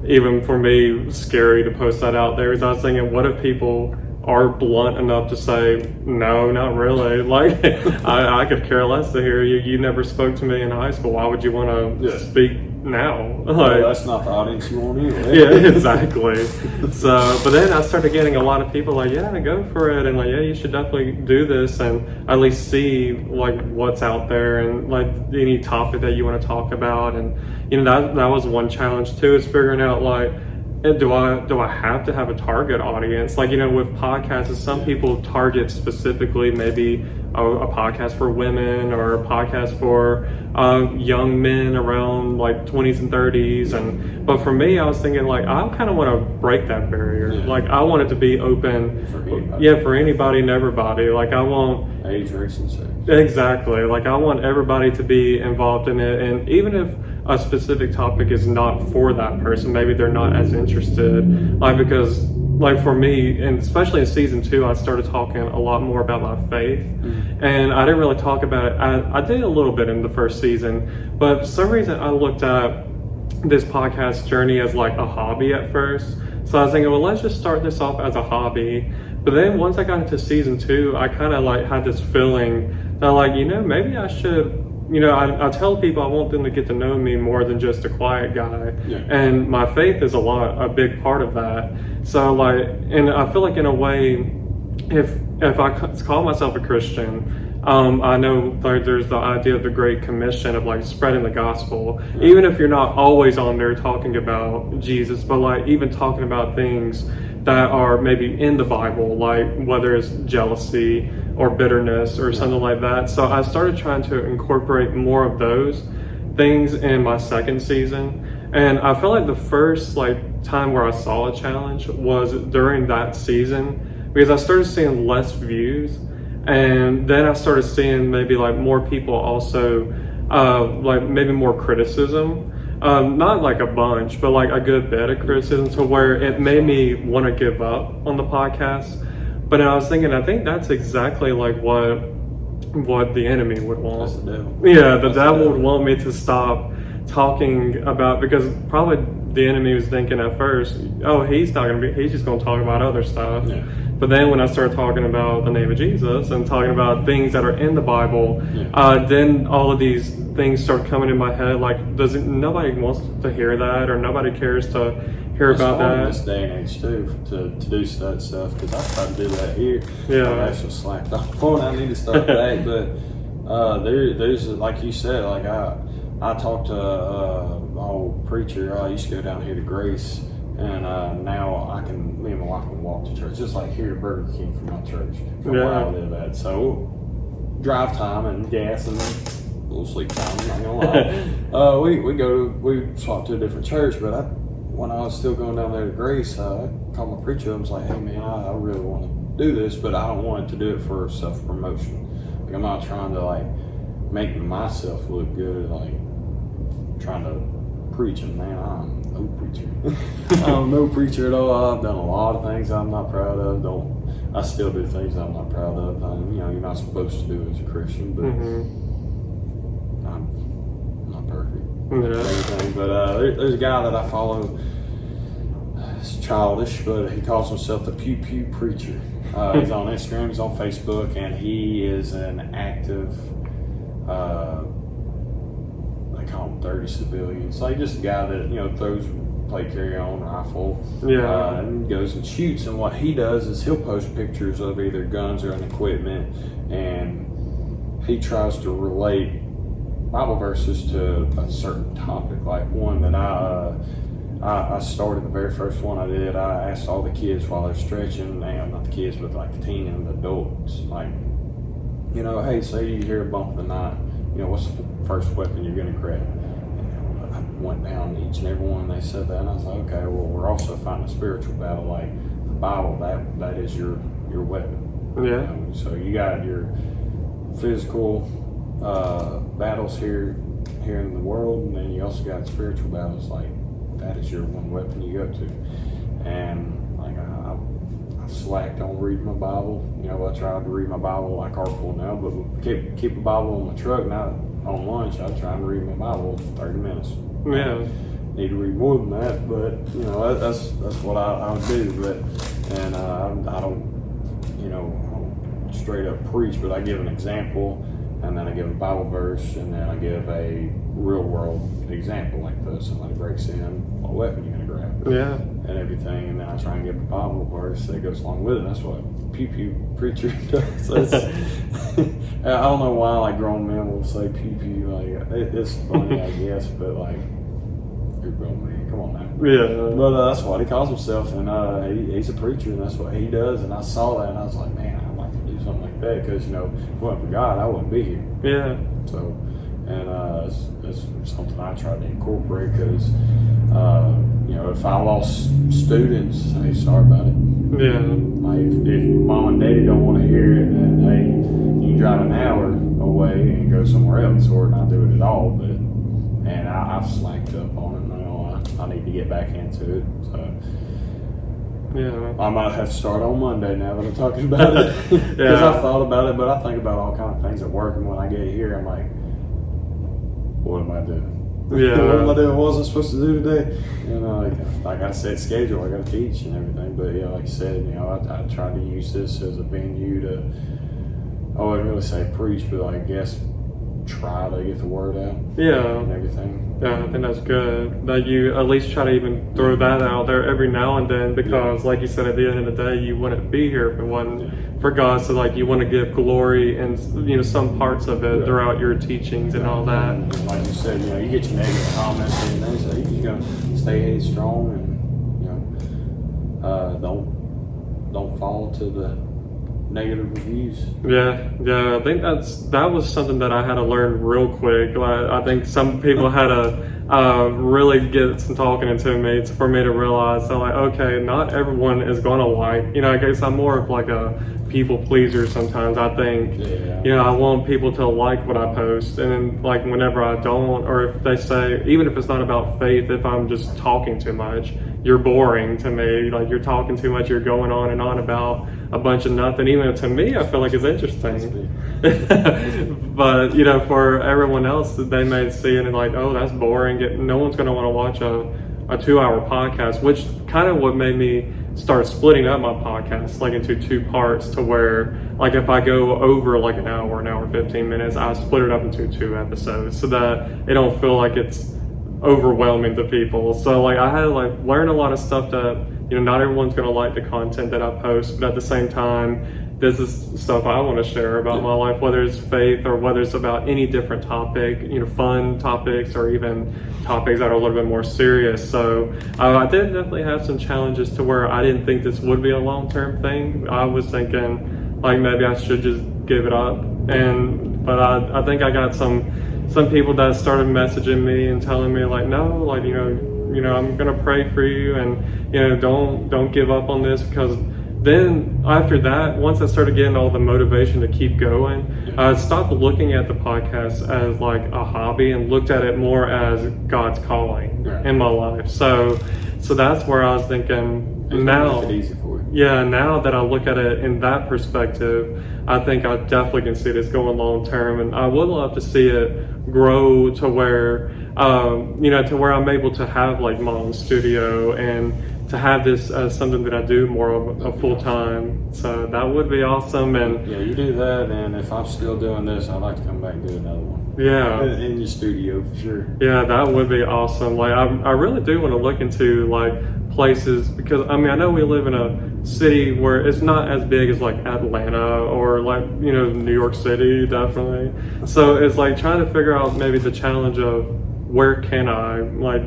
even for me, scary to post that out there. Is I was thinking, what if people are blunt enough to say, no, not really? Like, I could care less to hear you. You never spoke to me in high school. Why would you want to speak now? Like, that's not the audience you want anyway. Yeah, exactly. So, but then I started getting a lot of people like, yeah, go for it, and like, yeah, you should definitely do this, and at least see like what's out there, and like any topic that you want to talk about. And you know, that was one challenge too, is figuring out like, do I have to have a target audience? Like, you know, with podcasts, some people target specifically maybe a podcast for women or a podcast for young men around like 20s and 30s. But for me, I was thinking like, I kind of want to break that barrier. Yeah. Like, I want it to be open. For anybody. Yeah, for anybody and everybody. Like, I want Age, race, and sex. exactly. Like, I want everybody to be involved in it, and even if a specific topic is not for that person, maybe they're not as interested. Like, because like for me, and especially in season 2, I started talking a lot more about my faith. And I didn't really talk about it. I did a little bit in the first season, but for some reason I looked at this podcast journey as like a hobby at first. So I was thinking, well, let's just start this off as a hobby. But then once I got into season 2, I kind of like had this feeling that like, you know, maybe I should, you know, I tell people I want them to get to know me more than just a quiet guy. Yeah. And my faith is a big part of that. So like, and I feel like in a way, if I call myself a Christian, I know there's the idea of the Great Commission of like spreading the gospel. Yeah. Even if you're not always on there talking about Jesus, but like even talking about things that are maybe in the Bible, like whether it's jealousy or bitterness or something like that. So I started trying to incorporate more of those things in my second season. And I felt like the first like time where I saw a challenge was during that season, because I started seeing less views, and then I started seeing maybe like more people also like maybe more criticism. Not like a bunch, but like a good bit of criticism, to where it made me want to give up on the podcast. But I was thinking, I think that's exactly like what the enemy would want. That's the devil. Yeah, the devil would want me to stop talking about, because probably the enemy was thinking at first, oh, he's just going to talk about other stuff. Yeah. But then when I started talking about the name of Jesus and talking about things that are in the Bible, then all of these things start coming in my head. Like, nobody wants to hear that, or nobody cares to hear about that. In this day and age too, to do that stuff, because I tried to do that here. Yeah. I've actually slacked off on. I need to start back, but there's like you said, like I talked to an old preacher. I used to go down here to Grace, and now me and my wife can walk to church, just like here to Burger King from my church, from where I live at. So drive time and gas and a little sleep time, I'm not gonna lie. We swapped to a different church, but when I was still going down there to Grace, I called my preacher and was like, hey man, I really want to do this, but I don't want to do it for self-promotion. Like, I'm not trying to like make myself look good, like trying to preach, and man, I'm no preacher. I'm no preacher at all. I've done a lot of things I'm not proud of. I still do things I'm not proud of. You know, you're not supposed to do as a Christian, but I'm not perfect. Everything. But there's a guy that I follow. It's childish, but he calls himself the Pew Pew Preacher. He's on Instagram, he's on Facebook, and he is an active. They call him 30 civilians. Like, just a guy that, you know, play carry-on rifle, and goes and shoots. And what he does is he'll post pictures of either guns or an equipment, and he tries to relate Bible verses to a certain topic. Like one that I started the very first one I did. I asked all the kids while they're stretching, and not the kids, but like the teen and the adults, like, you know, hey, say you hear a bump of the night, you know, what's the first weapon you're going to grab? And I went down each and every one, and they said that, and I was like, okay, well, we're also fighting a spiritual battle, like the Bible, that is your weapon. Yeah. You know? So you got your physical battles here in the world, and then you also got spiritual battles, like that is your one weapon you go to. And like I've slacked on reading my Bible. You know, I tried to read my Bible like carpool now, but keep a Bible in my truck. Now on lunch, I try and read my Bible for 30 minutes. Yeah. Need to read more than that, but you know that's what I would do. But and I don't, you know, I don't straight up preach, but I give an example, and then I give a Bible verse, and then I give a real world example, like if somebody breaks in, what weapon you gonna grab? Yeah. And everything, and then I try and give a Bible verse that goes along with it. That's what pew pew preacher does. I don't know why like grown men will say pew pew, like it's funny I guess, but like you're a grown man, come on now. Yeah. But that's what he calls himself, and he's a preacher, and that's what he does. And I saw that, and I was like, man, I'd like to do something like that, because you know, if it wasn't for God, I wouldn't be here. Yeah. So, and it's something I try to incorporate, because you know, if I lost students, hey, sorry about it. Yeah. Like if mom and daddy don't want to hear it, then hey, you can drive an hour away and go somewhere else, or not do it at all. But and I've slacked up on it now. I need to get back into it. So Yeah. I might have to start on Monday now that I'm talking about it, because Yeah. I've thought about it. But I think about all kinds of things at work, and when I get here, I'm like, what am I doing? Yeah. What am I doing? What was I supposed to do today? You know, like I got a set schedule. I got to teach and everything. But yeah, like you said, you know, I tried to use this as a venue to, I wouldn't really say preach, but I guess try to get the word out. Yeah. And everything. Yeah, I think that's good. That you at least try to even throw that out there every now and then, because like you said, at the end of the day, you wouldn't be here if it wasn't for God. So like you want to give glory and, you know, some parts of it throughout your teachings and all that. And like you said, you know, you get your negative comments and everything, so you just gotta stay strong, and you know, don't fall to the negative reviews. Yeah, I think that was something that I had to learn real quick. Like, I think some people had to really get some talking to me for me to realize that, like, okay, not everyone is gonna like, you know, I guess I'm more of like a people pleaser sometimes. I think, Yeah. you know, I want people to like what I post, and then like whenever I don't, or if they say, even if it's not about faith, if I'm just talking too much, you're boring to me, like you're talking too much, you're going on and on about a bunch of nothing. Even to me, I feel like it's interesting. But, you know, for everyone else, they may see it and like, oh, that's boring. No one's going to want to watch a 2-hour podcast, which kind of what made me start splitting up my podcast like into 2 parts, to where like if I go over like an hour 15 minutes, I split it up into 2 episodes so that it don't feel like it's overwhelming to people. So like I had to like learn a lot of stuff that, you know, not everyone's going to like the content that I post, but at the same time, this is stuff I want to share about my life, whether it's faith or whether it's about any different topic, you know, fun topics or even topics that are a little bit more serious. So I did definitely have some challenges to where I didn't think this would be a long-term thing. I was thinking like maybe I should just give it up, but I think I got some people that started messaging me and telling me like, no, like, you know, I'm gonna pray for you, and, you know, don't give up on this, because then after that, once I started getting all the motivation to keep going, I stopped looking at the podcast as like a hobby and looked at it more as God's calling in my life. So that's where I was thinking now. Make it easy for you. Yeah, now that I look at it in that perspective, I think I definitely can see this going long term, and I would love to see it grow to where, you know, to where I'm able to have like my own studio and to have this as something that I do more of a full time. So that would be awesome. And Yeah, you do that, and if I'm still doing this, I'd like to come back and do another one. yeah. In your studio, for sure. Yeah, that would be awesome. Like, I really do want to look into like places, because I mean, I know we live in a city where it's not as big as like Atlanta or like, you know, New York City, definitely. So it's like trying to figure out maybe the challenge of where can I like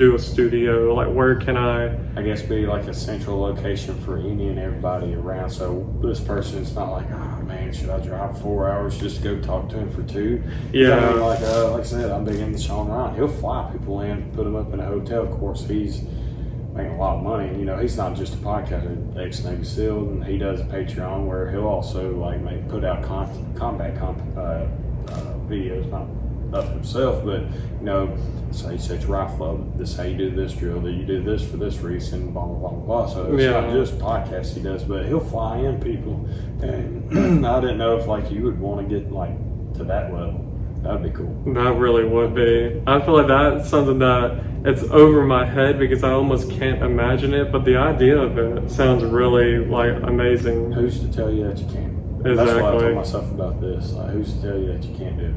do a studio? Like, where can I? I guess be like a central location for any and everybody around. So this person's not like, oh man, should I drive 4 hours just to go talk to him for 2? Yeah. I mean, like I said, I'm big into Sean Ryan. He'll fly people in, put them up in a hotel. Of course, he's making a lot of money. You know, he's not just a podcaster, ex-Navy SEAL, and he does a Patreon where he'll also like put out combat videos, not of himself, but you know, say such rifle up, this is how you do this drill, that you do this for this reason, blah blah blah blah. So it's not just podcasts he does, but he'll fly in people, and I didn't know if like you would want to get like to that level. That'd be cool. That really would be. I feel like that's something that it's over my head because I almost can't imagine it, but the idea of it sounds really like amazing. Who's to tell you that you can't? Exactly. That's why I told myself about this. Like, who's to tell you that you can't do it?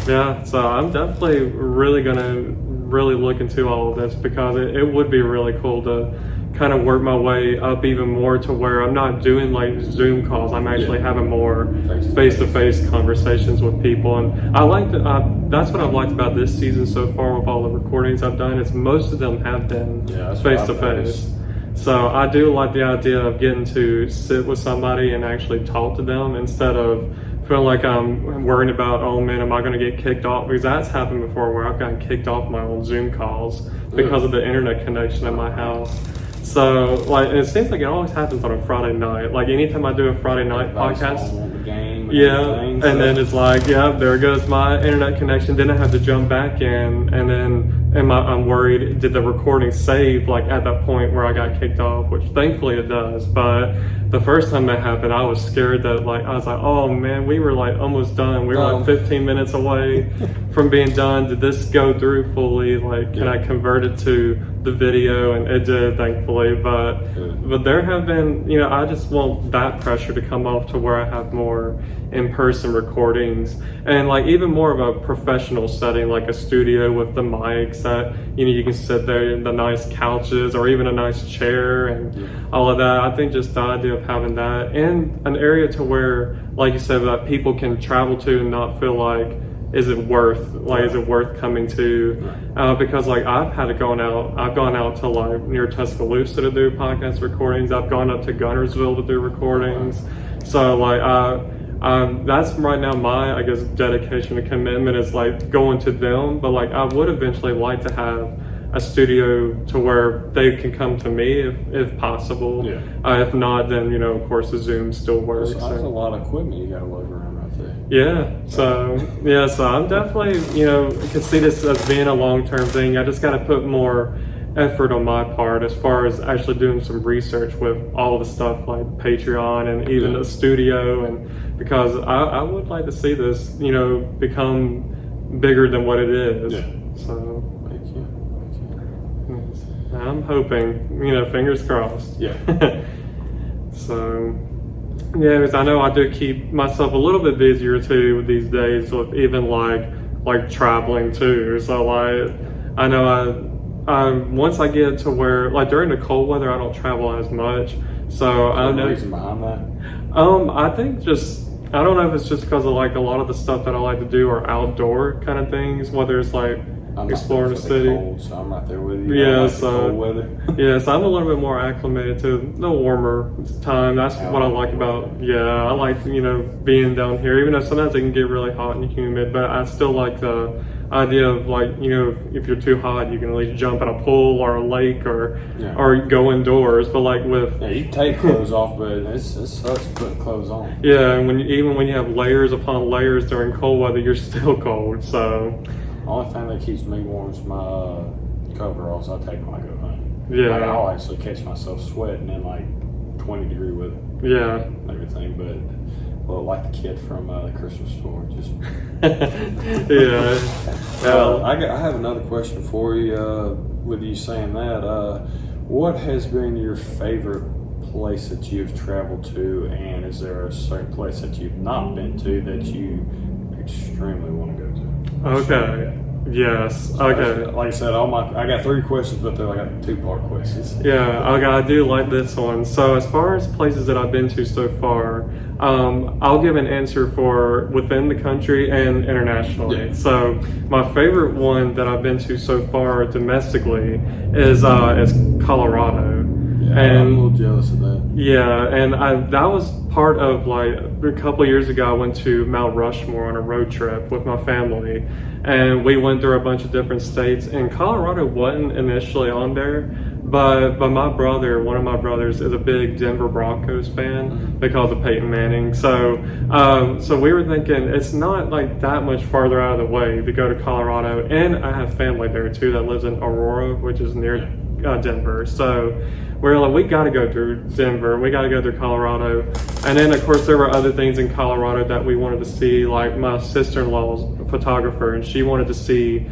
Yeah. So I'm definitely really gonna really look into all of this because it would be really cool to kind of work my way up even more to where I'm not doing like Zoom calls. I'm actually having more face-to-face conversations with people, and I like that. That's what I've liked about this season so far with all the recordings I've done. Is most of them have been face-to-face. So I do like the idea of getting to sit with somebody and actually talk to them instead of feeling like I'm worrying about, oh man, am I going to get kicked off? Because that's happened before where I've gotten kicked off my own Zoom calls because of the internet connection at my house. So, like, it seems like it always happens on a Friday night. Like, anytime I do a Friday night podcast, and then it's like, yeah, there goes my internet connection. Then I have to jump back in, and then I'm worried, did the recording save, like, at that point where I got kicked off, which thankfully it does. But the first time that happened, I was scared that, like, I was like, oh, man, we were, like, almost done. We were, like, 15 minutes away from being done. Did this go through fully? Like, can I convert it to the video? And it did, thankfully. But there have been, you know, I just want that pressure to come off to where I have more in-person recordings and like even more of a professional setting, like a studio with the mics that, you know, you can sit there in the nice couches or even a nice chair and all of that. I think just the idea of having that and an area to where, like you said, that people can travel to and not feel like, is it worth coming to? Because like I've gone out to like near Tuscaloosa to do podcast recordings. I've gone up to Guntersville to do recordings. So like that's right now my, I guess, dedication and commitment is like going to them. But like I would eventually like to have a studio to where they can come to me if possible. If not, then, you know, of course the Zoom still works. There's a lot of equipment you gotta load around right there. So I'm definitely, you know, can see this as being a long-term thing. I just got to put more effort on my part as far as actually doing some research with all the stuff like Patreon and even the studio, and because I would like to see this, you know, become bigger than what it is. So I'm hoping, you know, fingers crossed. So yeah, because I know I do keep myself a little bit busier too these days with even like traveling too. So like I know I once I get to where like during the cold weather I don't travel as much. So I know. Reason behind that? I think just I don't know if it's just because of like a lot of the stuff that I like to do are outdoor kind of things, whether it's like exploring the city. Cold, so I'm right there with you. Cold weather. So I'm a little bit more acclimated to the warmer time. That's what I like about. I like, you know, being down here, even though sometimes it can get really hot and humid. But I still like the idea of like, you know, if you're too hot, you can at least jump in a pool or a lake or go indoors. But like with you take clothes off, but it sucks putting clothes on. And even when you have layers upon layers during cold weather, you're still cold. So. The only thing that keeps me warm is my coveralls I take when I go home. Like, I'll actually catch myself sweating in like 20-degree weather. And everything, but like the kid from the Christmas store, just. I have another question for you. With you saying that, what has been your favorite place that you've traveled to, and is there a certain place that you've not been to that you extremely want to go to? Okay. Yes. So Okay. like I said, I got 3 questions, but they're like 2-part questions. Yeah, okay, I do like this one. So as far as places that I've been to so far, I'll give an answer for within the country and internationally. Yeah. So my favorite one that I've been to so far domestically is Colorado. Yeah, I'm a And little jealous of that. yeah, and that was part of like a couple of years ago. I went to Mount Rushmore on a road trip with my family, and we went through a bunch of different states. And Colorado wasn't initially on there, but my brother, one of my brothers, is a big Denver Broncos fan because of Peyton Manning. So so we were thinking it's not like that much farther out of the way to go to Colorado, and I have family there too that lives in Aurora, which is near Denver. So we're like, we got to go through Denver, we got to go through Colorado. And then of course there were other things in Colorado that we wanted to see. Like my sister-in-law's a photographer, and she wanted to see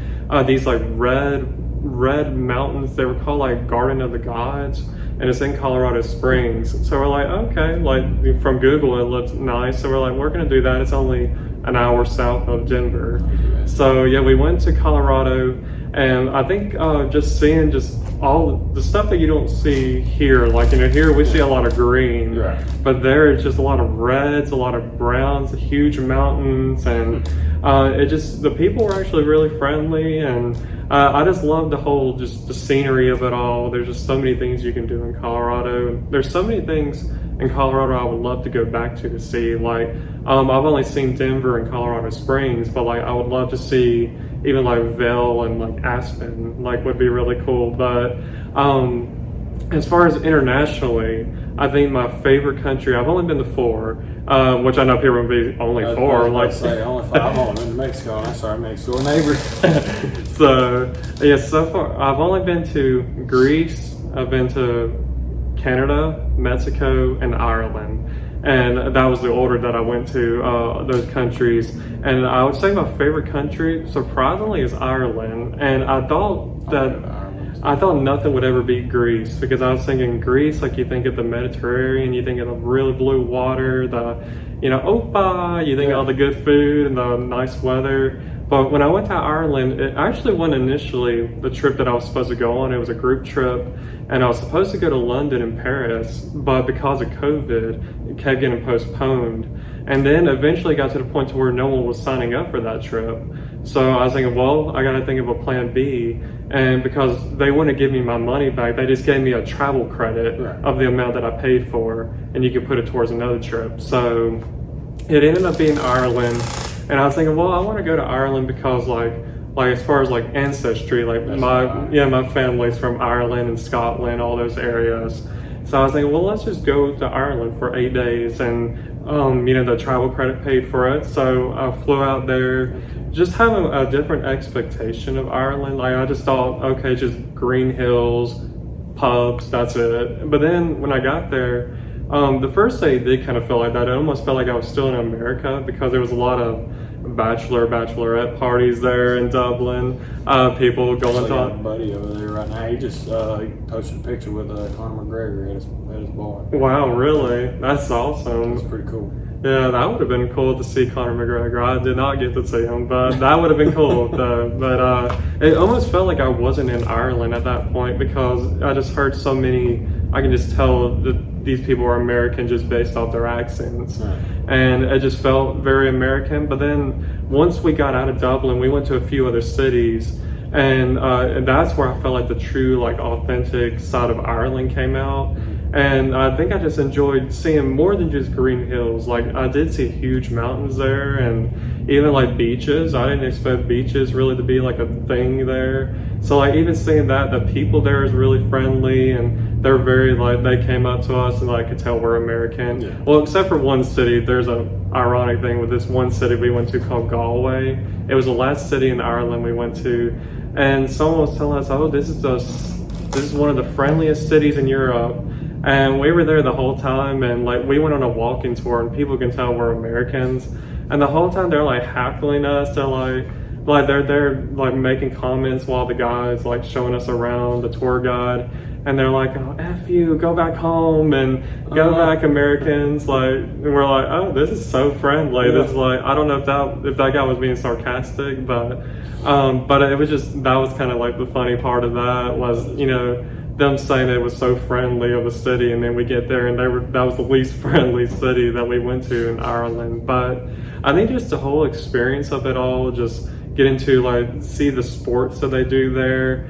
these like red mountains. They were called like Garden of the Gods, and it's in Colorado Springs. So we're like, okay, like from Google it looked nice, so we're like, we're gonna do that. It's only an hour south of Denver. So yeah, we went to Colorado, and I think just seeing just all the stuff that you don't see here, like, you know, here we see a lot of green, Right. but there it's just a lot of reds, a lot of browns, huge mountains, and it just, the people were actually really friendly, and I just love the whole, just the scenery of it all. There's just so many things you can do in Colorado, and there's so many things in Colorado I would love to go back to see. Like I've only seen Denver and Colorado Springs, but like I would love to see even like Vail and like Aspen, like would be really cool. But as far as internationally, I think my favorite country, I've only been to 4, which I know people would be only 4. I Like, was say only 5. I've only been to Mexico. I'm sorry, Mexico neighbors. so yeah, so far I've only been to Greece, I've been to Canada, Mexico, and Ireland. And that was the order that I went to those countries. And I would say my favorite country, surprisingly, is Ireland. And I thought nothing would ever beat Greece, because I was thinking Greece, like you think of the Mediterranean, you think of the really blue water, the, you know, Opa, you think of all the good food and the nice weather. But when I went to Ireland, it actually wasn't initially the trip that I was supposed to go on. It was a group trip, and I was supposed to go to London and Paris, but because of COVID, it kept getting postponed. And then eventually got to the point to where no one was signing up for that trip. So I was thinking, well, I gotta think of a plan B. And because they wouldn't give me my money back, they just gave me a travel credit of the amount that I paid for, and you could put it towards another trip. So it ended up being Ireland. And I was thinking, well, I want to go to Ireland because like as far as like ancestry, like my family's from Ireland and Scotland, all those areas. So I was thinking, well, let's just go to Ireland for 8 days, and you know, the travel credit paid for it. So I flew out there, just having a different expectation of Ireland. Like I just thought, okay, just green hills, pubs, that's it. But then when I got there, the first day did kind of feel like that. It almost felt like I was still in America, because there was a lot of bachelorette parties there in Dublin. People going I got a to. buddy over there right now. He just he posted a picture with Conor McGregor at his bar. Wow, really? That's awesome. It's pretty cool. Yeah, that would have been cool to see Conor McGregor. I did not get to see him, but that would have been cool. But it almost felt like I wasn't in Ireland at that point, because I just heard so many. I can just tell that these people are American just based off their accents. Right. And it just felt very American. But then once we got out of Dublin, we went to a few other cities, and that's where I felt like the true, like, authentic side of Ireland came out. And I think I just enjoyed seeing more than just green hills. Like, I did see huge mountains there, and even like beaches. I didn't expect beaches really to be like a thing there. So like even seeing that, the people there is really friendly, and they're very like, they came up to us and I could tell we're American. Yeah. Well, except for one city. There's a ironic thing with this one city we went to called Galway. It was the last city in Ireland we went to, and someone was telling us, oh, this is one of the friendliest cities in Europe. And we were there the whole time, and like we went on a walking tour, and people can tell we're Americans. And the whole time they're like hackling us. They're like they're like making comments while the guy's like showing us around, the tour guide. and they're like, "Oh, F you, go back home and go back, Americans." Like, and we're like, "Oh, this is so friendly." Yeah. This is like, I don't know if that guy was being sarcastic, but it was just, that was kind of like the funny part of that was, you know, them saying it was so friendly of a city, and then we get there and that was the least friendly city that we went to in Ireland. But I think just the whole experience of it all, just getting to like see the sports that they do there,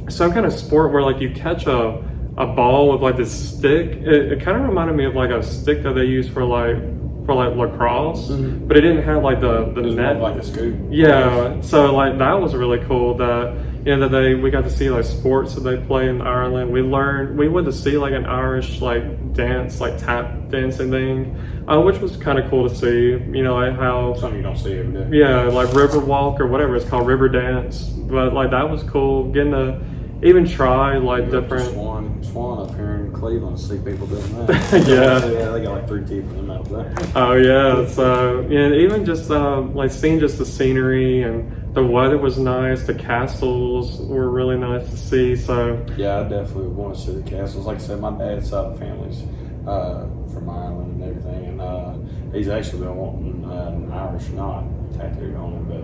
some kind of sport where like you catch a ball with like this stick. It kind of reminded me of like a stick that they use for lacrosse, but it didn't have like the It was net. more like a scoop. Yeah, so like that was really cool that, you know, that we got to see like sports that they play in Ireland. We went to see like an Irish like dance, like tap dancing thing, which was kind of cool to see, you know, like how, Something you don't see every day. yeah, like river walk or whatever it's called, river dance. But like that was cool, getting to even try like Go up to different. Swan up here in Cleveland, see people doing that. Yeah. Yeah, they got like 3 teeth in them out there. Oh yeah, so yeah, even just like seeing just the scenery, and the weather was nice. The castles were really nice to see. So Yeah, I definitely would want to see the castles. Like I said, my dad's side of the family's from Ireland and everything, and he's actually been wanting an Irish knot tattooed on him, but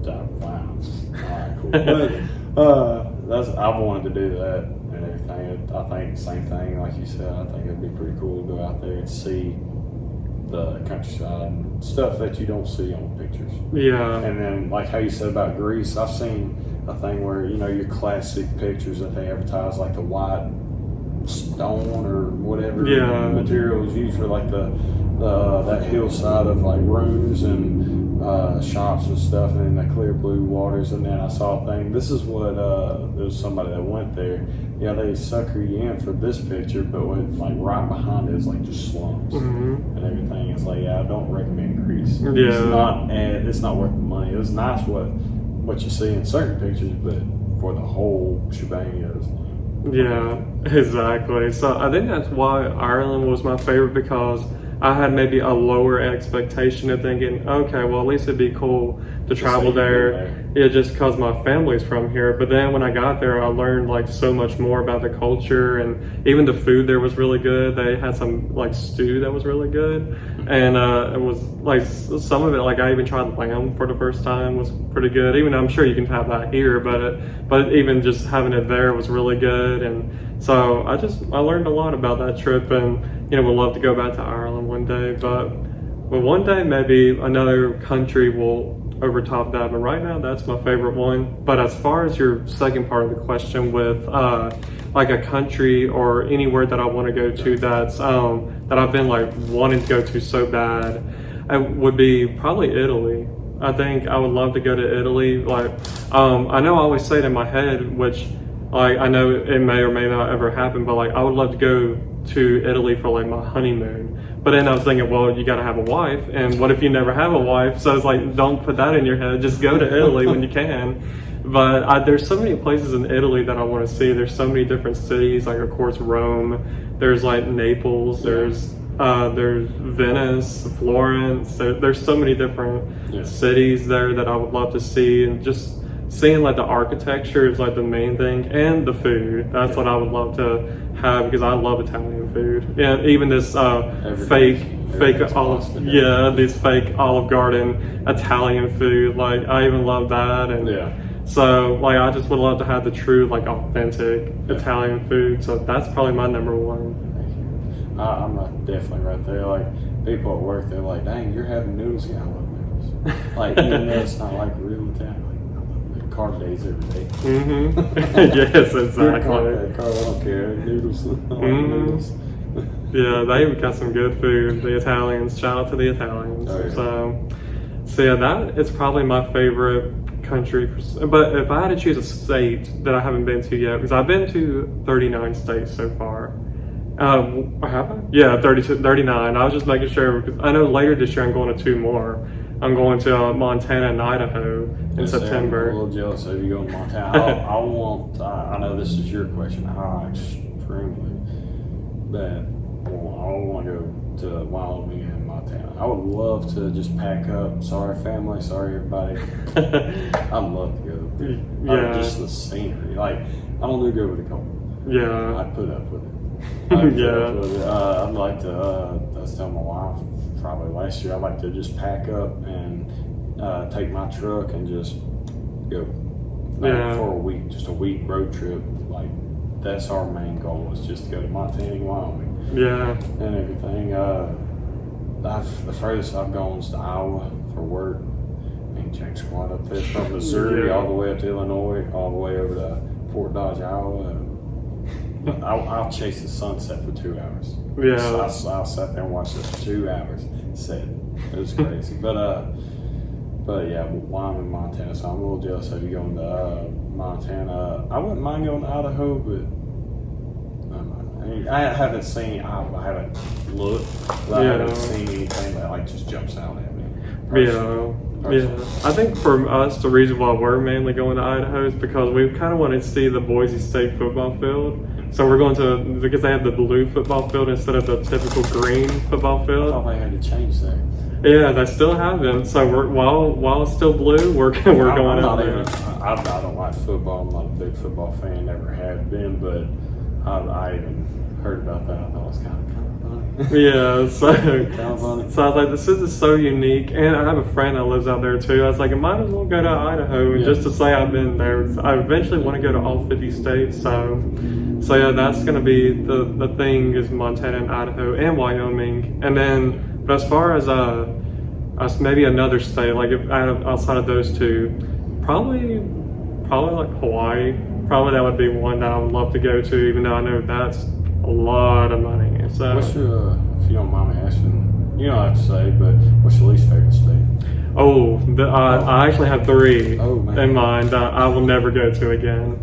wow, alright, cool. But I've wanted to do that and everything. I think the same thing, like you said. I think it'd be pretty cool to go out there and see the countryside and stuff that you don't see on pictures. yeah, And then, like how you said about Greece, I've seen a thing where, you know, your classic pictures that they advertise, like the white stone or whatever material is used for, like that hillside of like rooms and shops and stuff, and then the clear blue waters. And then I saw a thing. This is what there was somebody that went there. Yeah, they sucker you in for this picture, but when like right behind it is like just slums and everything. It's like, yeah, I don't recommend Greece. Yeah. It's not worth the money. It was nice what you see in certain pictures, but for the whole shebang, it was yeah, exactly. So I think that's why Ireland was my favorite, because I had maybe a lower expectation of thinking, okay, well, at least it'd be cool to travel there. Yeah, just because my family's from here. But then when I got there, I learned like so much more about the culture, and even the food there was really good. They had some like stew that was really good, and it was like some of it, like I even tried lamb for the first time, was pretty good. Even I'm sure you can have that here, but even just having it there was really good. And so I learned a lot about that trip, and you know, would love to go back to Ireland one day, but one day maybe another country will overtop that. But right now, that's my favorite one. But as far as your second part of the question with like a country or anywhere that I want to go to that's that I've been like wanting to go to so bad, it would be probably Italy. I think I would love to go to Italy. Like I know I always say it in my head, which like I know it may or may not ever happen, but like I would love to go to Italy for like my honeymoon. But then I was thinking, well, you got to have a wife, and what if you never have a wife? So it's like, don't put that in your head. Just go to Italy when you can. But there's so many places in Italy that I want to see. There's so many different cities, like of course Rome. There's like Naples. There's Venice, Florence. There's so many different cities there that I would love to see, and just seeing like the architecture is like the main thing, and the food. That's what I would love to have, because I love Italian food. And even this fake Olive Garden Italian food. Like I even love that. And so like I just would love to have the true like authentic Italian food. So that's probably my number one. I'm definitely right there. Like people at work, they're like, "Dang, you're having noodles." Yeah, I love noodles. Like even though it's not like real Italian. Carb days every day. Yes, exactly. Carb, I don't care. Noodles. I like noodles. Yeah, they even got some good food. The Italians. Shout out to the Italians. Oh, yeah. So yeah, that is probably my favorite country. But if I had to choose a state that I haven't been to yet, because I've been to 39 states so far. Have I? Yeah, 39. I was just making sure, because I know later this year I'm going to 2 more. I'm going to Montana and Idaho in September. I'm a little jealous of you going to Montana. I know this is your question. I extremely bad. I want to go to Wyoming and Montana. I would love to just pack up. Sorry, family. Sorry, everybody. I'd love to go there. Yeah. Just the scenery. Like, I don't do good with the cold. Yeah. I'd put up with it. I'd like to, I was telling my wife probably last year, I'd like to just pack up and take my truck and just go for a week, just a week road trip. Like, that's our main goal, is just to go to Montana and Wyoming. Yeah. And everything. The furthest I've gone is to Iowa for work. And Jack Squad up there from Missouri all the way up to Illinois, all the way over to Fort Dodge, Iowa. I'll chase the sunset for 2 hours. Yeah. I'll sit there and watch it for 2 hours. Set. It was crazy. But yeah, Wyoming, Montana. So I'm a little jealous of you going to Montana. I wouldn't mind going to Idaho, but I haven't seen. I haven't looked. But I haven't seen anything that like just jumps out at me. Yeah. I think for us, the reason why we're mainly going to Idaho is because we kind of want to see the Boise State football field. So we're going to, because they have the blue football field instead of the typical green football I field. thought they had to change that. Yeah, they still haven't. So while it's still blue, we're going out there. I don't like football. I'm not a big football fan. Never have been, but I even heard about that. I thought it was kind of funny. Yeah, so Kind of funny. I was like, this is so unique. And I have a friend that lives out there too. I was like, I might as well go to Idaho just to say I've been there. I eventually want to go to all 50 states. So yeah, that's going to be the thing, is Montana and Idaho and Wyoming. And then, but as far as maybe another state, like outside of those two, probably like Hawaii. Probably that would be one that I would love to go to, even though I know that's a lot of money. So, What's your, if you don't mind me asking, you don't have to say, but what's your least favorite state? I actually have 3 man. in mind that I will never go to again.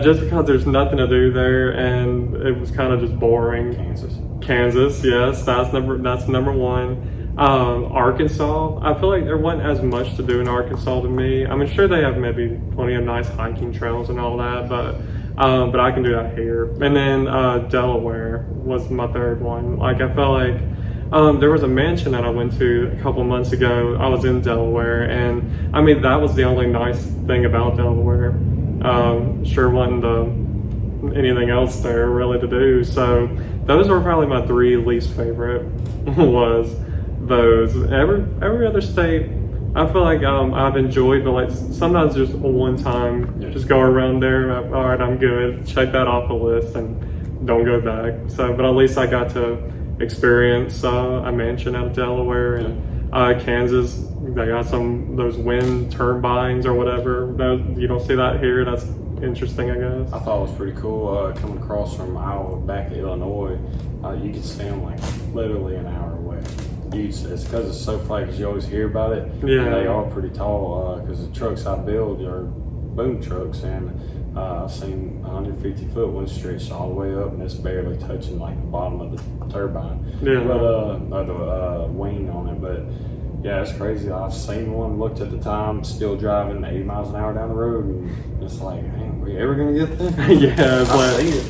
Just because there's nothing to do there, and it was kind of just boring. Kansas, yes, that's number 1. Arkansas, I feel like there wasn't as much to do in Arkansas to me. I mean, sure, they have maybe plenty of nice hiking trails and all that, but I can do that here. And then Delaware was my 3rd one. Like, I felt like there was a mansion that I went to a couple months ago. I was in Delaware, and I mean, that was the only nice thing about Delaware. Sure wasn't anything else there really to do. So those were probably my 3 least favorite was those. Every other state, I feel like I've enjoyed, but like sometimes just one time, just go around there. All right, I'm good. Check that off the list and don't go back. So, but at least I got to experience a mansion out of Delaware, and Kansas. They got some those wind turbines or whatever. You don't see that here. That's interesting, I guess. I thought it was pretty cool coming across from Iowa back to Illinois. You could stand like literally an hour away. It's because it's so flat, because you always hear about it. Yeah. And they are pretty tall, because the trucks I build are boom trucks, and I've seen 150-foot one stretched all the way up, and it's barely touching like the bottom of the turbine. Yeah. But or the wing on it. But yeah, it's crazy. I've seen one, looked at the time, still driving 80 miles an hour down the road, and it's like, man, we ever gonna get there? Yeah, it's I see it.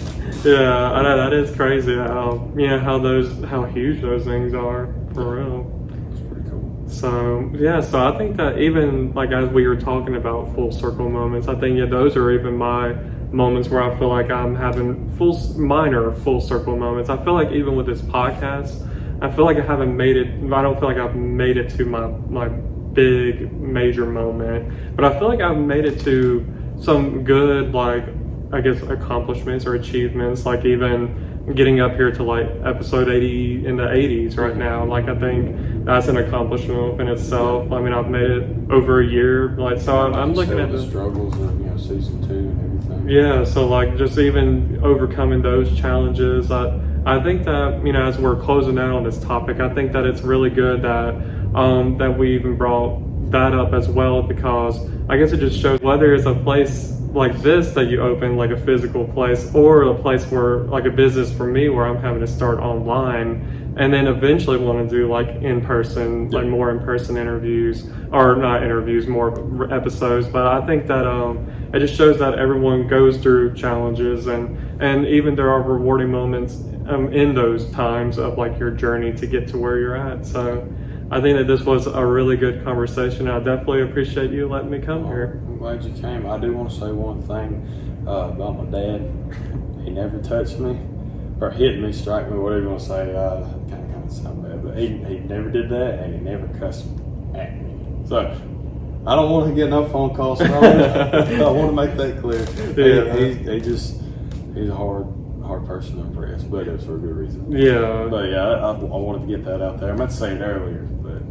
Yeah, I know, that is crazy how huge those things are, for real. It's pretty cool. So I think that even like as we were talking about full circle moments, I think those are even my moments where I feel like I'm having minor full circle moments. I feel like even with this podcast, I feel like I don't feel like I've made it to my big major moment, but I feel like I've made it to some good, like, I guess, accomplishments or achievements, like even getting up here to like episode 80 in the 80s right now. Like, I think that's an accomplishment in itself. I mean, I've made it over a year. Like, so I'm looking at the struggles of season 2 and everything. Yeah, so like just even overcoming those challenges. I think that, as we're closing out on this topic, I think that it's really good that we even brought that up as well, because I guess it just shows whether it's a place like this that you open, like a physical place, or a place where, like a business for me, where I'm having to start online and then eventually want to do like in-person, like more in-person interviews, or not interviews, more episodes. But I think that it just shows that everyone goes through challenges, and even there are rewarding moments in those times of like your journey to get to where you're at. So I think that this was a really good conversation. I definitely appreciate you letting me come here. I'm glad you came. I do want to say one thing about my dad. He never touched me or hit me, strike me, whatever you want to say. Kind of sound bad, but he never did that, and he never cussed at me. So I don't want to get no phone calls from him. I want to make that clear. Yeah. He's a hard person to impress, but it's for a good reason. Yeah. But yeah, I wanted to get that out there. I meant to say it earlier, but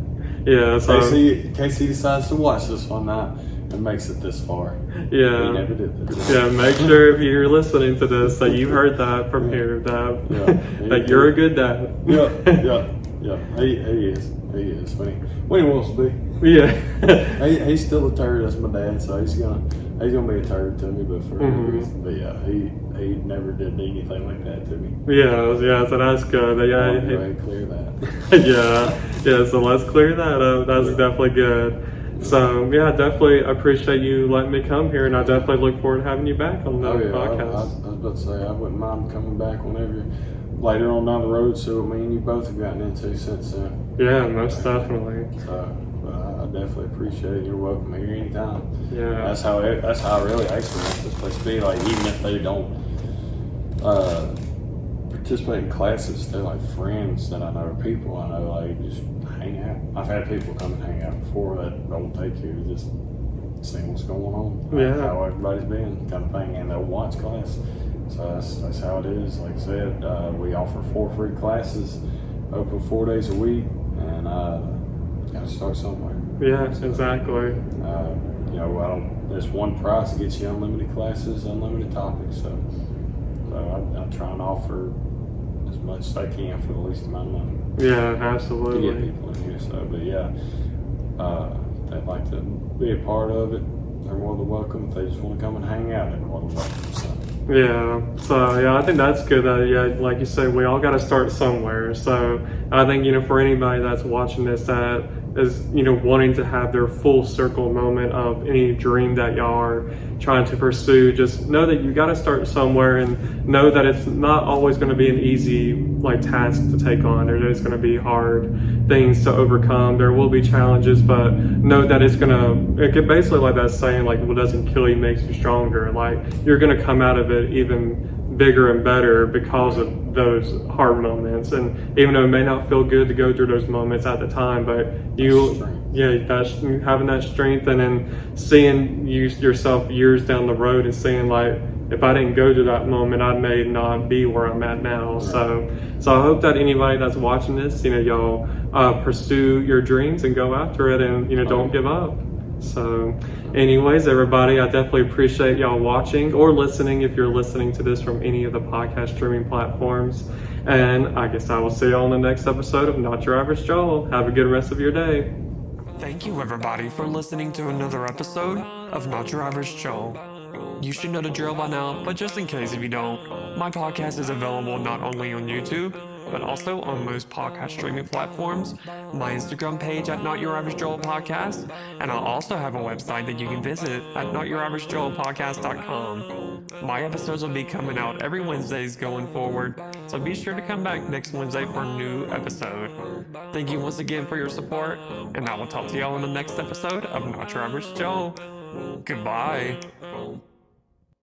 Yeah. So in case he decides to watch this one night and makes it this far, he yeah. never did that. Yeah, make sure if you're listening to this that you heard that from here, that you're a good dad. Yeah. He is. When he wants to be. Yeah. He's still a turd as my dad, so he's gonna be a turd to me, but for a good reason. But yeah, he never did anything like that to me. Yeah, so that's good. Go ahead, clear that. Yeah, so let's clear that up. That's definitely good. So yeah, I definitely appreciate you letting me come here, and I definitely look forward to having you back on the podcast. I was about to say I wouldn't mind coming back whenever later on down the road. So me and you both have gotten into since then. Yeah, most definitely. So I definitely appreciate it. You're welcome here anytime. Yeah, That's how I really actually want this place to be. Like even if they don't participate in classes, they're like friends that I know, or people I know. Like just hang out. I've had people come and hang out before that don't take you, just seeing what's going on, how everybody's been, kind of thing, and they'll watch class. So that's how it is. Like I said, we offer 4 free classes, open 4 days a week, and got to start somewhere. Yeah, exactly. There's one price that gets you unlimited classes, unlimited topics. So I try and offer as much as I can for the least amount of money. Yeah, To absolutely. get people in here. So, but yeah, they'd like to be a part of it. They're more than welcome. If they just want to come and hang out, they're more than welcome. So. Yeah, I think that's good. Like you said, we all got to start somewhere. So I think, for anybody that's watching this that is, wanting to have their full circle moment of any dream that y'all are trying to pursue, just know that you got to start somewhere, and know that it's not always going to be an easy task to take on. There's going to be hard things to overcome. There will be challenges, but know that it could basically, like that saying, like what doesn't kill you makes you stronger. Like you're going to come out of it even bigger and better because of those hard moments. And even though it may not feel good to go through those moments at the time, but having that strength, and then seeing yourself years down the road and seeing like, if I didn't go to that moment, I may not be where I'm at now. Right. So I hope that anybody that's watching this, y'all pursue your dreams and go after it, and don't give up. So anyways, everybody, I definitely appreciate y'all watching or listening if you're listening to this from any of the podcast streaming platforms. And I guess I will see y'all in the next episode of Not Your Average Joel. Have a good rest of your day. Thank you, everybody, for listening to another episode of Not Your Average Joel. You should know the drill by now, but just in case if you don't, my podcast is available not only on YouTube, but also on most podcast streaming platforms, my Instagram page at Not Your Average Joel Podcast, and I'll also have a website that you can visit at NotYourAverageJoelPodcast.com. My episodes will be coming out every Wednesdays going forward, so be sure to come back next Wednesday for a new episode. Thank you once again for your support, and I will talk to y'all in the next episode of Not Your Average Joel. Goodbye.